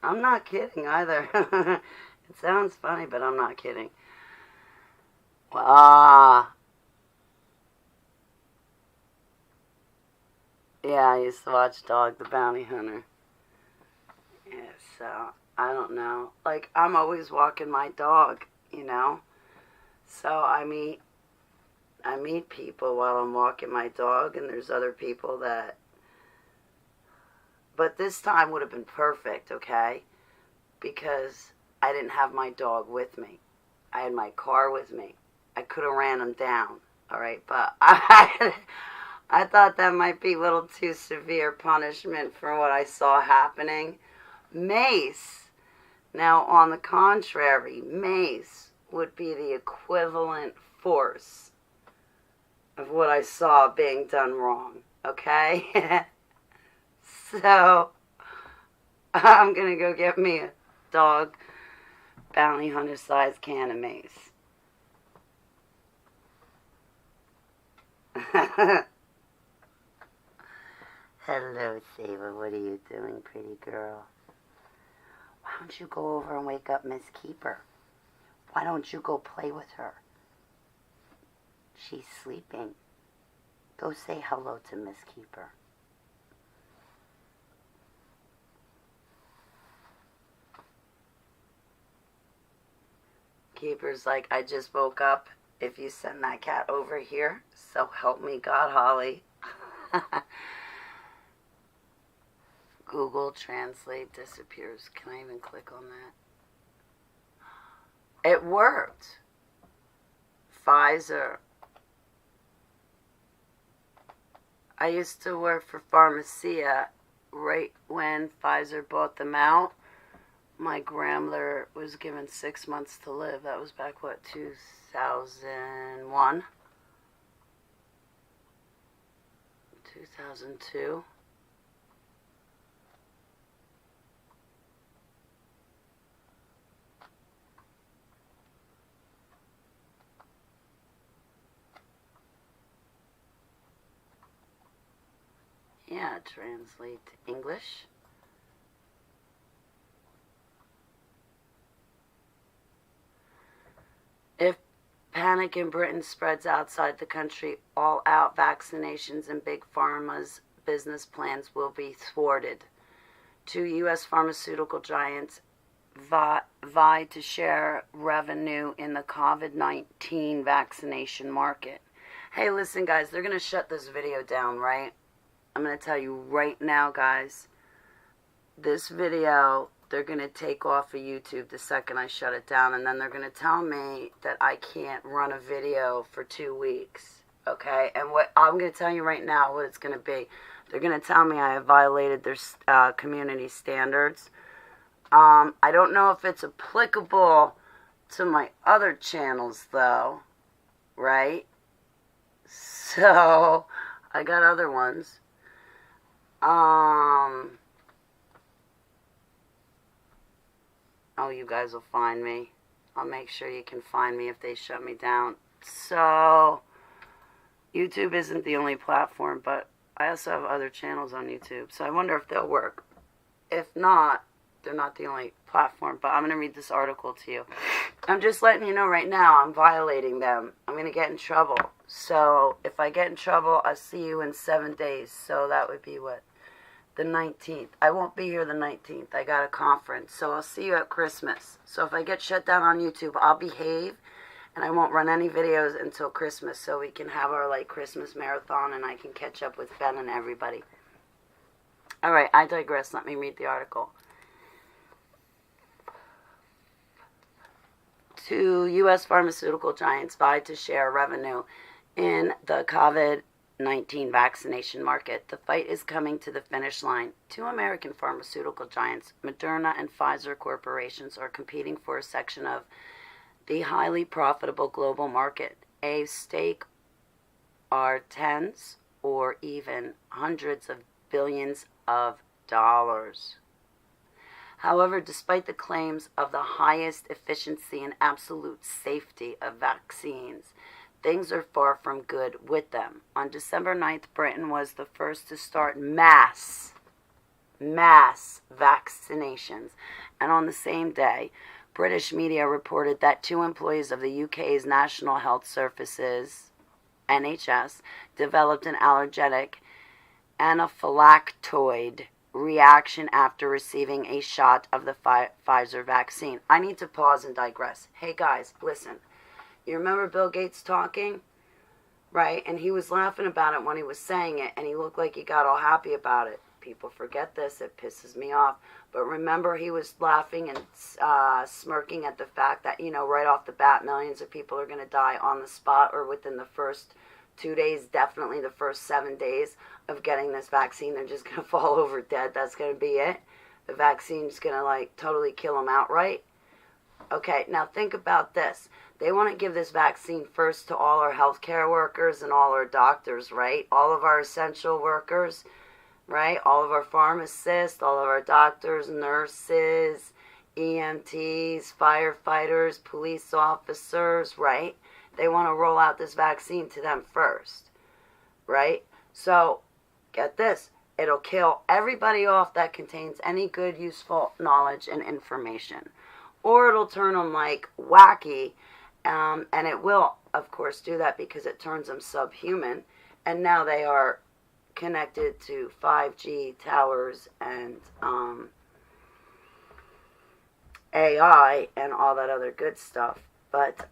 I'm not kidding either. It sounds funny, but I'm not kidding. Ah, yeah, I used to watch Dog the Bounty Hunter. Yeah, so I don't know. Like, I'm always walking my dog, you know? So I meet people while I'm walking my dog, and there's other people that. But this time would have been perfect, okay? Because I didn't have my dog with me. I had my car with me. I could have ran him down, all right? But I thought that might be a little too severe punishment for what I saw happening. Mace, now on the contrary, mace would be the equivalent force of what I saw being done wrong, okay? So, I'm gonna go get me a dog bounty hunter sized can of mace. Hello, Saba. What are you doing, pretty girl? Why don't you go over and wake up Miss Keeper? Why don't you go play with her? She's sleeping. Go say hello to Miss Keeper. Keeper's like, I just woke up. If you send that cat over here, so help me God, Holly. Google Translate disappears. Can I even click on that? It worked. Pfizer. I used to work for Pharmacia right when Pfizer bought them out. My grandmother was given 6 months to live. That was back, what, 2001? 2002? Yeah, translate to English. If panic in Britain spreads outside the country, all-out vaccinations and Big Pharma's business plans will be thwarted. Two U.S. pharmaceutical giants vie to share revenue in the COVID-19 vaccination market. Hey, listen, guys, they're going to shut this video down, right? I'm going to tell you right now, guys, this video, they're going to take off of YouTube the second I shut it down, and then they're going to tell me that I can't run a video for 2 weeks, okay? And what I'm going to tell you right now what it's going to be. They're going to tell me I have violated their community standards. I don't know if it's applicable to my other channels, though, right? So, I got other ones. Oh, you guys will find me. I'll make sure you can find me if they shut me down. So, YouTube isn't the only platform, but I also have other channels on YouTube. So I wonder if they'll work. If not, they're not the only platform. But I'm going to read this article to you. I'm just letting you know right now I'm violating them. I'm going to get in trouble. So if I get in trouble, I'll see you in 7 days. So that would be what? The 19th. I won't be here the 19th. I got a conference. So I'll see you at Christmas. So if I get shut down on YouTube, I'll behave. And I won't run any videos until Christmas. So we can have our Christmas marathon. And I can catch up with Ben and everybody. Alright, I digress. Let me read the article. Two U.S. pharmaceutical giants vie to share revenue in the COVID-19 vaccination market. The fight is coming to the finish line. Two American pharmaceutical giants, Moderna and Pfizer corporations, are competing for a section of the highly profitable global market. A stake are tens or even hundreds of billions of dollars. However, despite the claims of the highest efficiency and absolute safety of vaccines, things are far from good with them. On December 9th, Britain was the first to start mass vaccinations. And on the same day, British media reported that 2 employees of the UK's National Health Services, NHS, developed an allergic anaphylactoid reaction after receiving a shot of the Pfizer vaccine. I need to pause and digress. Hey guys, listen. You remember Bill Gates talking? Right? And he was laughing about it when he was saying it, and he looked like he got all happy about it. People forget this. It pisses me off. But remember, he was laughing and smirking at the fact that, right off the bat, millions of people are going to die on the spot or within the first 2 days, definitely the first 7 days of getting this vaccine. They're just going to fall over dead. That's going to be it. The vaccine's going to, totally kill them outright. Okay, now think about this. They want to give this vaccine first to all our healthcare workers and all our doctors, right? All of our essential workers, right? All of our pharmacists, all of our doctors, nurses, EMTs, firefighters, police officers, right? They want to roll out this vaccine to them first, right? So, get this. It'll kill everybody off that contains any good, useful knowledge and information. Or it'll turn them wacky, and it will, of course, do that because it turns them subhuman. And now they are connected to 5G towers and AI and all that other good stuff. But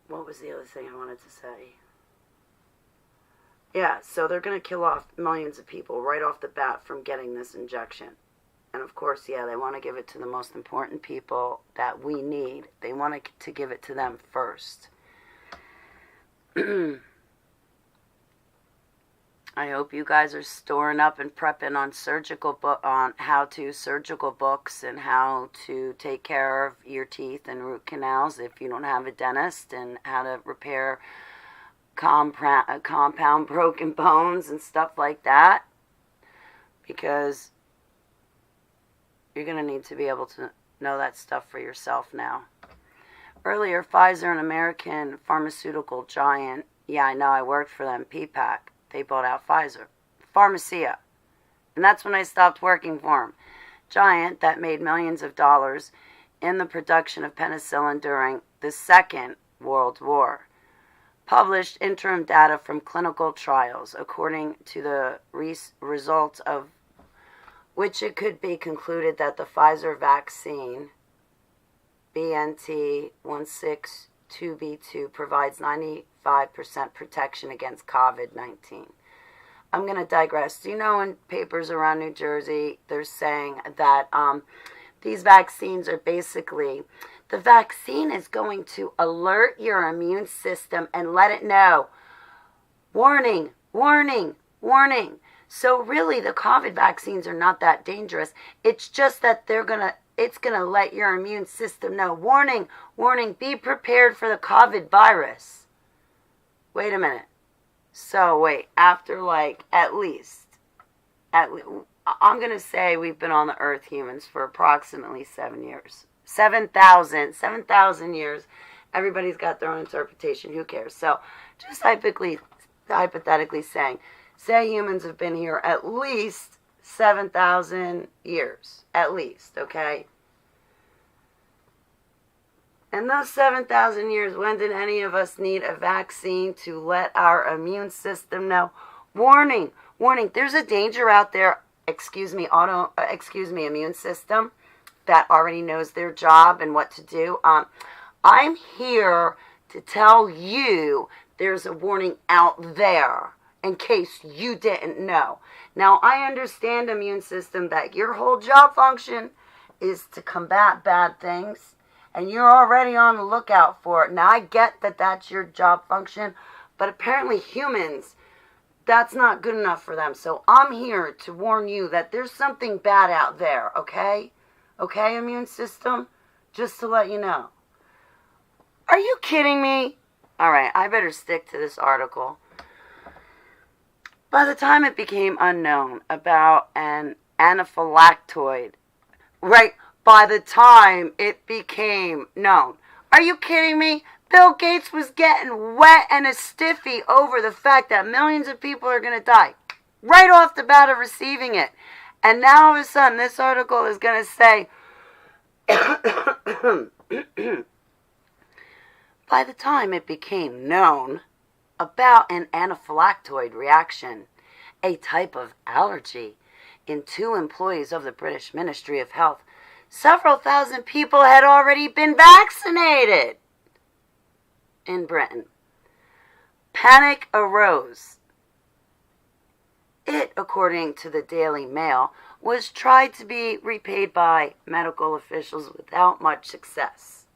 what was the other thing I wanted to say? Yeah, so they're going to kill off millions of people right off the bat from getting this injection. And of course, yeah, they want to give it to the most important people that we need. They want to give it to them first. I hope you guys are storing up and prepping on on how-to surgical books and how to take care of your teeth and root canals if you don't have a dentist, and how to repair compound broken bones and stuff like that, because you're going to need to be able to know that stuff for yourself now. Earlier, Pfizer, an American pharmaceutical giant, yeah, I know, I worked for them, PPAC, they bought out Pfizer. Pharmacia. And that's when I stopped working for them. Giant that made millions of dollars in the production of penicillin during the Second World War. Published interim data from clinical trials, according to the results of which it could be concluded that the Pfizer vaccine, BNT162b2, provides 95% protection against COVID-19. I'm going to digress. Do you know in papers around New Jersey, they're saying that these vaccines are basically, the vaccine is going to alert your immune system and let it know, warning, warning, warning. So really, the COVID vaccines are not that dangerous. It's just that it's gonna let your immune system know, warning, warning, be prepared for the COVID virus. Wait a minute. So wait, after at least, I'm gonna say we've been on the earth, humans, for approximately 7 years. 7,000 years. Everybody's got their own interpretation. Who cares? So just hypothetically saying, say humans have been here at least 7,000 years. At least, okay? And those 7,000 years, when did any of us need a vaccine to let our immune system know? Warning, warning, there's a danger out there, immune system that already knows their job and what to do. I'm here to tell you there's a warning out there, in case you didn't know. Now, I understand, immune system, that your whole job function is to combat bad things, and you're already on the lookout for it. Now, I get that that's your job function, but apparently humans, that's not good enough for them. So I'm here to warn you that there's something bad out there, okay? Okay, immune system? Just to let you know. Are you kidding me? All right, I better stick to this article. By the time it became unknown about an anaphylactoid, right, by the time it became known. Are you kidding me? Bill Gates was getting wet and a stiffy over the fact that millions of people are going to die right off the bat of receiving it. And now all of a sudden this article is going to say, by the time it became known about an anaphylactoid reaction, a type of allergy, in 2 employees of the British Ministry of Health, several thousand people had already been vaccinated in Britain. Panic arose. It, according to the Daily Mail, was tried to be repaid by medical officials without much success.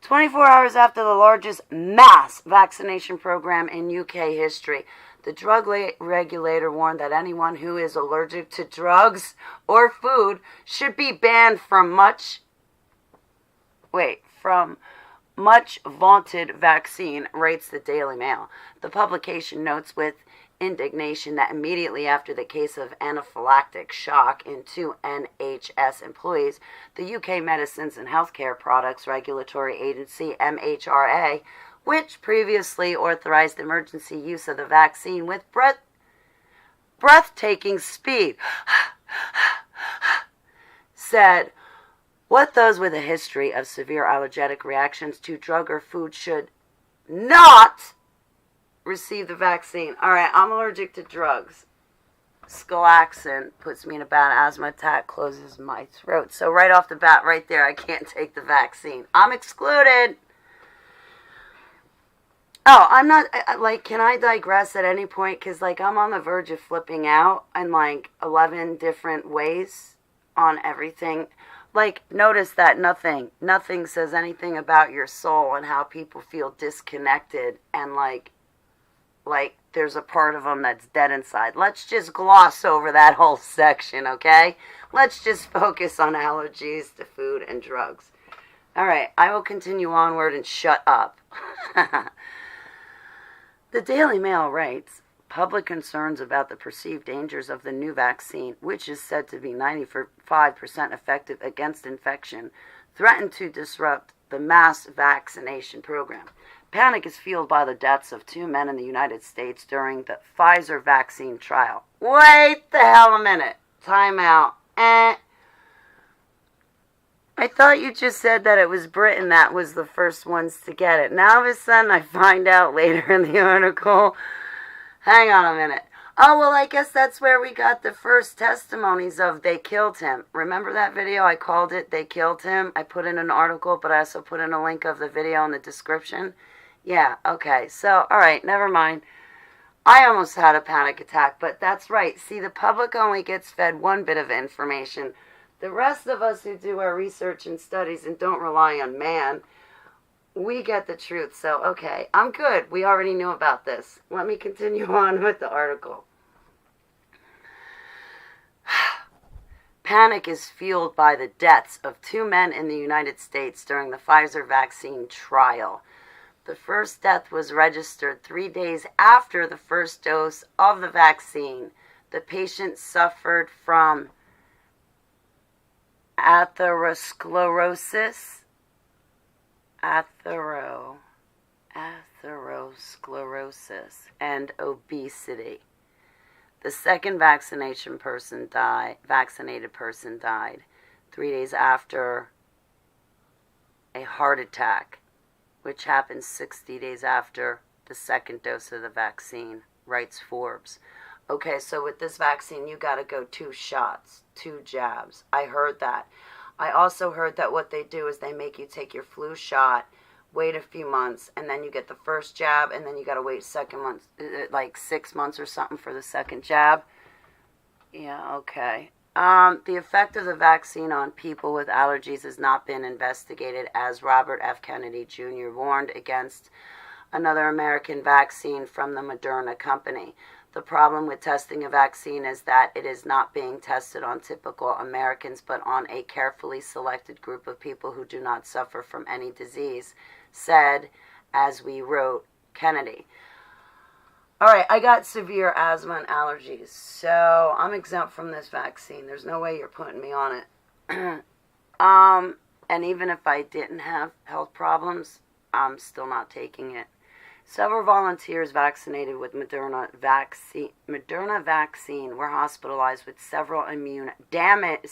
24 hours after the largest mass vaccination program in UK history, the drug regulator warned that anyone who is allergic to drugs or food should be banned from much vaunted vaccine, writes the Daily Mail. The publication notes with indignation that immediately after the case of anaphylactic shock in 2 NHS employees, the UK Medicines and Healthcare Products Regulatory Agency, MHRA, which previously authorized emergency use of the vaccine with breathtaking speed, said, what those with a history of severe allergic reactions to drug or food should not receive the vaccine. All right, I'm allergic to drugs. Scalaxin puts me in a bad asthma attack, closes my throat. So right off the bat, right there, I can't take the vaccine. I'm excluded. Oh, I'm not, can I digress at any point? Because, I'm on the verge of flipping out in, 11 different ways on everything. Notice that nothing says anything about your soul and how people feel disconnected and, there's a part of them that's dead inside. Let's just gloss over that whole section, okay? Let's just focus on allergies to food and drugs. All right, I will continue onward and shut up. The Daily Mail writes, public concerns about the perceived dangers of the new vaccine, which is said to be 95% effective against infection, threaten to disrupt the mass vaccination program. Panic is fueled by the deaths of 2 men in the United States during the Pfizer vaccine trial. Wait the hell a minute. Time out. I thought you just said that it was Britain that was the first ones to get it. Now all of a sudden I find out later in the article. Hang on a minute. Oh, well, I guess that's where we got the first testimonies of they killed him. Remember that video? I called it They Killed Him. I put in an article, but I also put in a link of the video in the description. Yeah, okay. So, all right, never mind. I almost had a panic attack, but that's right. See, the public only gets fed one bit of information. The rest of us who do our research and studies and don't rely on man, we get the truth. So, okay, I'm good. We already knew about this. Let me continue on with the article. Panic is fueled by the deaths of 2 men in the United States during the Pfizer vaccine trial. The first death was registered 3 days after the first dose of the vaccine. The patient suffered from atherosclerosis and obesity. The second vaccinated person died 3 days after a heart attack, which happened 60 days after the second dose of the vaccine, writes Forbes. Okay, so with this vaccine, you got to go 2 shots, 2 jabs. I heard that. I also heard that what they do is they make you take your flu shot, wait a few months, and then you get the first jab, and then you got to wait 6 months or something for the second jab. Yeah, okay. The effect of the vaccine on people with allergies has not been investigated, as Robert F. Kennedy Jr. warned against another American vaccine from the Moderna company. The problem with testing a vaccine is that it is not being tested on typical Americans, but on a carefully selected group of people who do not suffer from any disease, said, as we wrote, Kennedy. All right, I got severe asthma and allergies, so I'm exempt from this vaccine. There's no way you're putting me on it. And even if I didn't have health problems, I'm still not taking it. Several volunteers vaccinated with Moderna vaccine were hospitalized with several immune damage.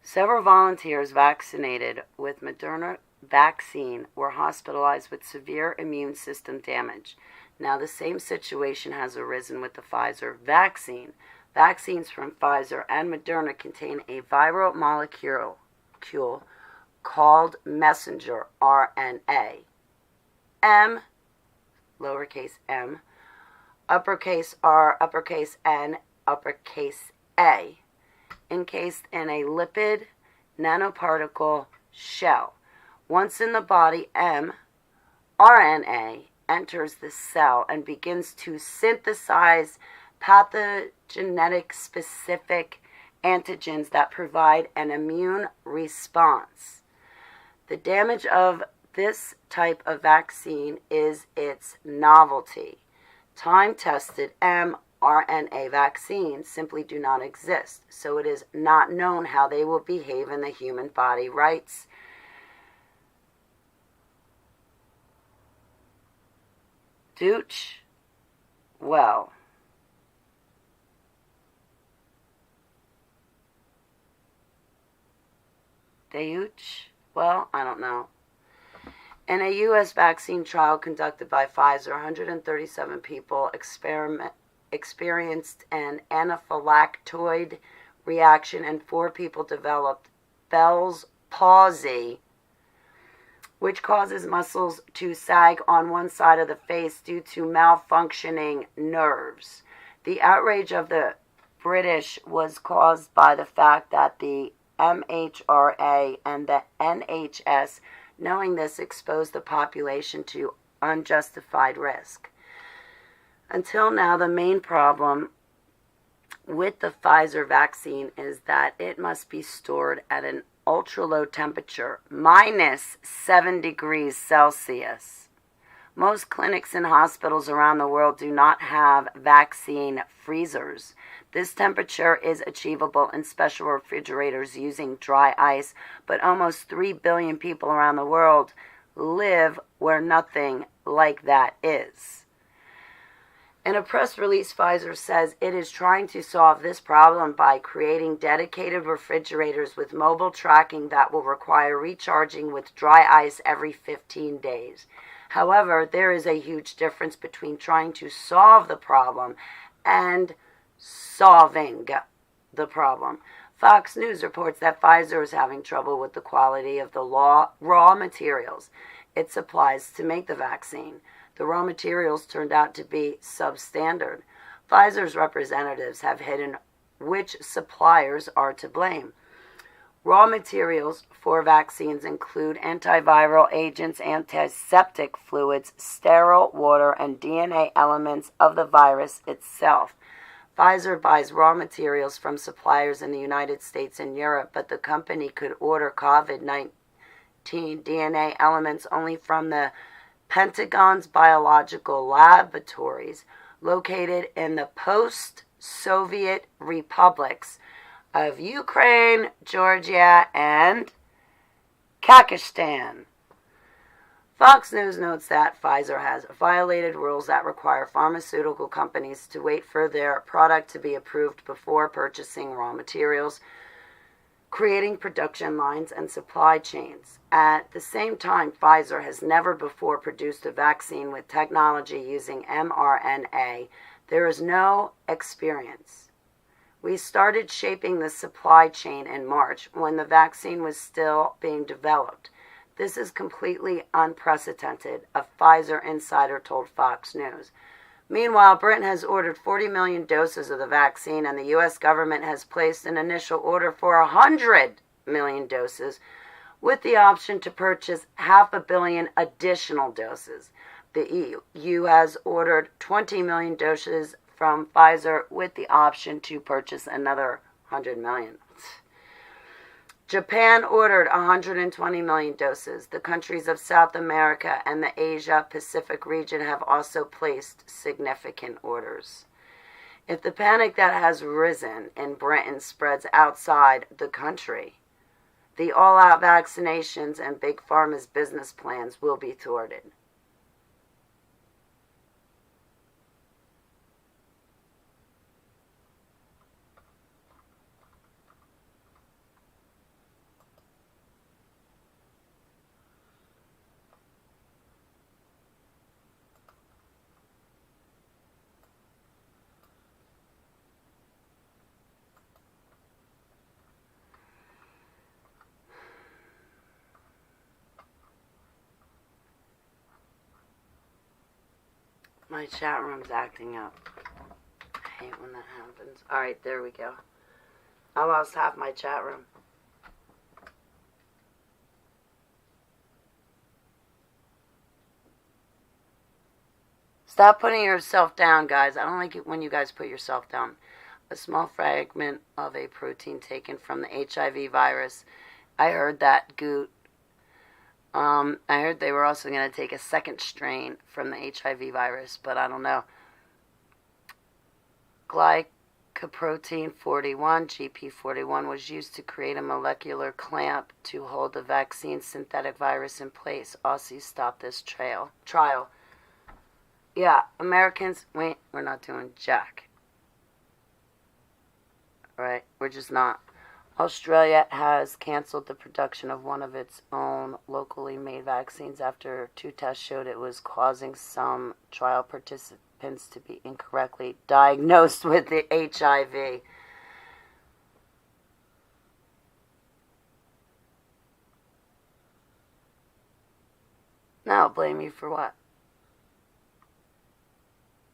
Several volunteers vaccinated with Moderna vaccine were hospitalized with severe immune system damage. Now, the same situation has arisen with the Pfizer vaccine. Vaccines from Pfizer and Moderna contain a viral molecule called messenger RNA. M, lowercase m, uppercase R, uppercase N, uppercase A, encased in a lipid nanoparticle shell. Once in the body, mRNA enters the cell and begins to synthesize pathogenic specific antigens that provide an immune response. The damage of this type of vaccine is its novelty. Time-tested mRNA vaccines simply do not exist, so it is not known how they will behave in the human body, writes Deutsch Well. I don't know. In a U.S. vaccine trial conducted by Pfizer, 137 people experienced an anaphylactoid reaction and 4 people developed Bell's palsy, which causes muscles to sag on one side of the face due to malfunctioning nerves. The outrage of the British was caused by the fact that the MHRA and the NHS, knowing this, exposed the population to unjustified risk. Until now, the main problem with the Pfizer vaccine is that it must be stored at an ultra-low temperature, -7 degrees Celsius. Most clinics and hospitals around the world do not have vaccine freezers. This temperature is achievable in special refrigerators using dry ice, but almost 3 billion people around the world live where nothing like that is. In a press release, Pfizer says it is trying to solve this problem by creating dedicated refrigerators with mobile tracking that will require recharging with dry ice every 15 days. However, there is a huge difference between trying to solve the problem and solving the problem. Fox News reports that Pfizer is having trouble with the quality of the raw materials it supplies to make the vaccine. The raw materials turned out to be substandard. Pfizer's representatives have hidden which suppliers are to blame. Raw materials for vaccines include antiviral agents, antiseptic fluids, sterile water, and DNA elements of the virus itself. Pfizer buys raw materials from suppliers in the United States and Europe, but the company could order COVID-19 DNA elements only from the Pentagon's biological laboratories located in the post-Soviet republics of Ukraine, Georgia, and Kazakhstan. Fox News notes that Pfizer has violated rules that require pharmaceutical companies to wait for their product to be approved before purchasing raw materials, creating production lines and supply chains. At the same time, Pfizer has never before produced a vaccine with technology using mRNA. There is no experience. We started shaping the supply chain in March when the vaccine was still being developed. This is completely unprecedented, a Pfizer insider told Fox News. Meanwhile, Britain has ordered 40 million doses of the vaccine, and the U.S. government has placed an initial order for 100 million doses, with the option to purchase 500 million additional doses. The EU has ordered 20 million doses from Pfizer, with the option to purchase another 100 million. Japan ordered 120 million doses. The countries of South America and the Asia-Pacific region have also placed significant orders. If the panic that has risen in Britain spreads outside the country, The all-out vaccinations and Big Pharma's business plans will be thwarted. My chat room's acting up. I hate when that happens. Alright, there we go. I lost half my chat room. Stop putting yourself down, guys. I don't like it when you guys put yourself down. A small fragment of a protein taken from the HIV virus. I heard that, Goot. I heard they were also going to take a second strain from the HIV virus, but I don't know. Glycoprotein 41, GP41, was used to create a molecular clamp to hold the vaccine synthetic virus in place. Aussies stopped this trial. Yeah, Americans, wait, we're not doing jack. Right, we're just not. Australia has canceled the production of one of its own locally made vaccines after 2 tests showed it was causing some trial participants to be incorrectly diagnosed with the HIV. Now, blame you for what?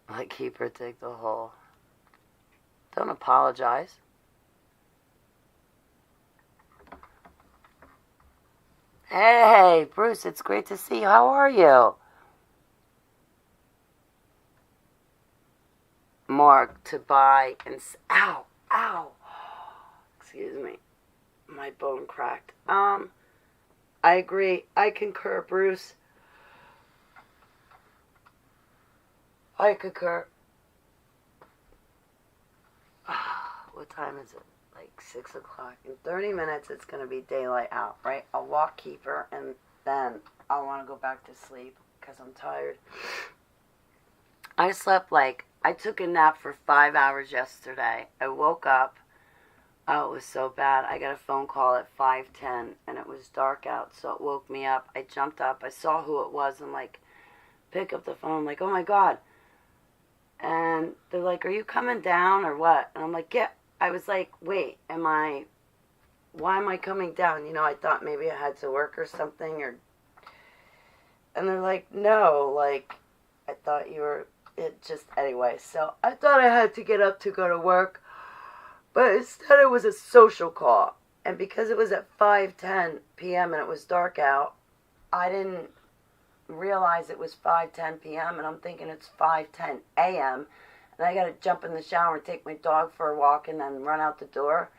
Let Keeper dig the hole. Don't apologize. Hey, Bruce, it's great to see you. How are you? Mark to buy and... Ow. Excuse me. My bone cracked. I agree. I concur, Bruce. I concur. What time is it? Like 6 o'clock. In 30 minutes, it's going to be daylight out, right? I'll walk Keeper, and then I want to go back to sleep because I'm tired. I took a nap for 5 hours yesterday. I woke up. Oh, it was so bad. I got a phone call at 5:10, and it was dark out, so it woke me up. I jumped up. I saw who it was, and, pick up the phone. I'm like, oh, my God. And they're like, are you coming down or what? And I'm like, yeah. I was like, wait, why am I coming down? I thought maybe I had to work or something, and they're like, no, I thought you were, anyway, so I thought I had to get up to go to work, but instead it was a social call, and because it was at 5:10 p.m. and it was dark out, I didn't realize it was 5:10 p.m., and I'm thinking it's 5:10 a.m., and I got to jump in the shower and take my dog for a walk and then run out the door.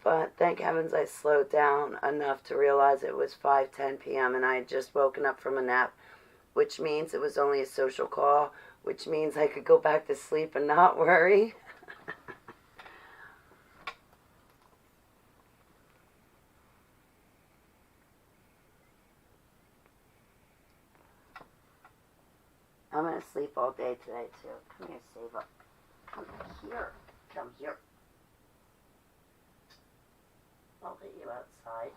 But thank heavens I slowed down enough to realize it was 5:10 p.m. and I had just woken up from a nap, which means it was only a social call, which means I could go back to sleep and not worry. I'm going to sleep all day today, too. Come here, Sava. Come here. I'll get you outside.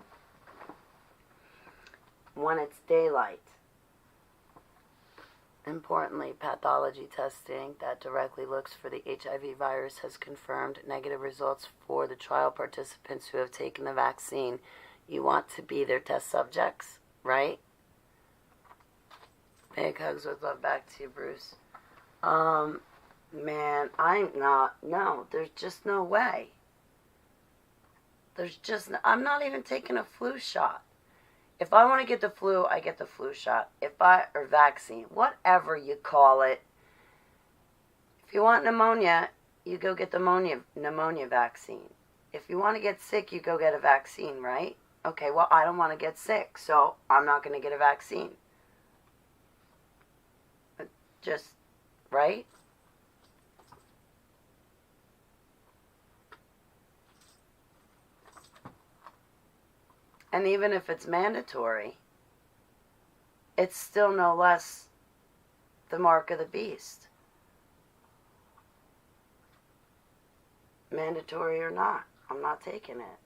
When it's daylight. Importantly, pathology testing that directly looks for the HIV virus has confirmed negative results for the trial participants who have taken the vaccine. You want to be their test subjects, right? Big hugs with love back to you, Bruce. Man, there's just no way. I'm not even taking a flu shot. If I want to get the flu, I get the flu shot. Or vaccine, whatever you call it. If you want pneumonia, you go get the pneumonia vaccine. If you want to get sick, you go get a vaccine, right? Okay, well, I don't want to get sick, so I'm not going to get a vaccine. Just, right? And even if it's mandatory, it's still no less the mark of the beast. Mandatory or not, I'm not taking it.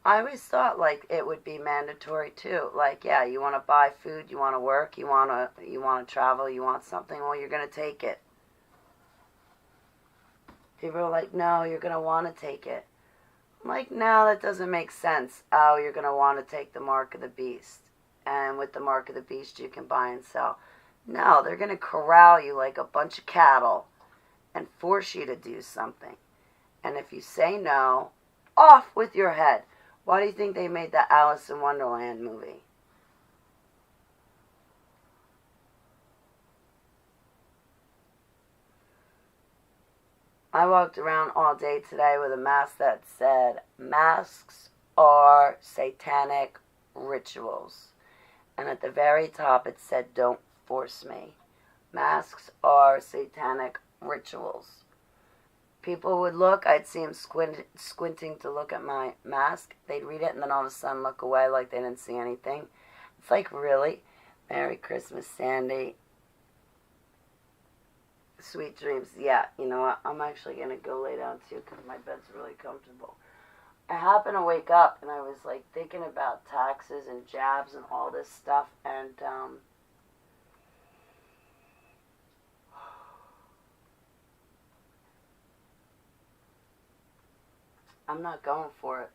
I always thought like it would be mandatory too. Like, yeah, you want to buy food, you want to work, you want to travel, you want something, well, you're going to take it. People are like, no, you're going to want to take it. I'm like, no, that doesn't make sense. Oh, you're going to want to take the mark of the beast. And with the mark of the beast, you can buy and sell. No, they're going to corral you like a bunch of cattle and force you to do something. And if you say no, off with your head. Why do you think they made the Alice in Wonderland movie? I walked around all day today with a mask that said, masks are satanic rituals. And at the very top it said, don't force me. Masks are satanic rituals. People would look, I'd see them squinting to look at my mask. They'd read it and then all of a sudden look away like they didn't see anything. It's like, really? Merry Christmas, Sandy. Sweet dreams. Yeah, you know what? I'm actually going to go lay down too because my bed's really comfortable. I happened to wake up and I was like thinking about taxes and jabs and all this stuff, and I'm not going for it.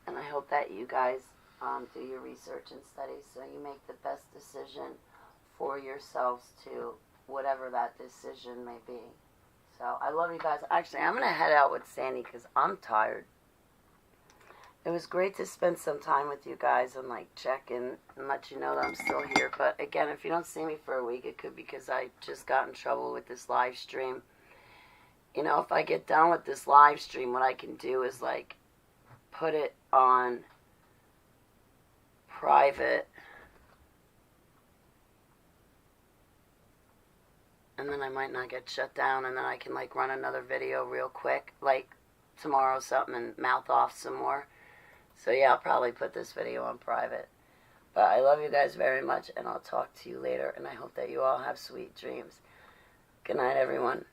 And I hope that you guys do your research and studies so you make the best decision for yourselves to whatever that decision may be. So I love you guys. Actually, I'm going to head out with Sandy because I'm tired. It was great to spend some time with you guys and like check in and let you know that I'm still here. But again, if you don't see me for a week, it could be because I just got in trouble with this live stream. You know, if I get done with this live stream, what I can do is like put it on private, and then I might not get shut down, and then I can like run another video real quick, like tomorrow something, and mouth off some more. So yeah, I'll probably put this video on private. But I love you guys very much, and I'll talk to you later, and I hope that you all have sweet dreams. Good night, everyone.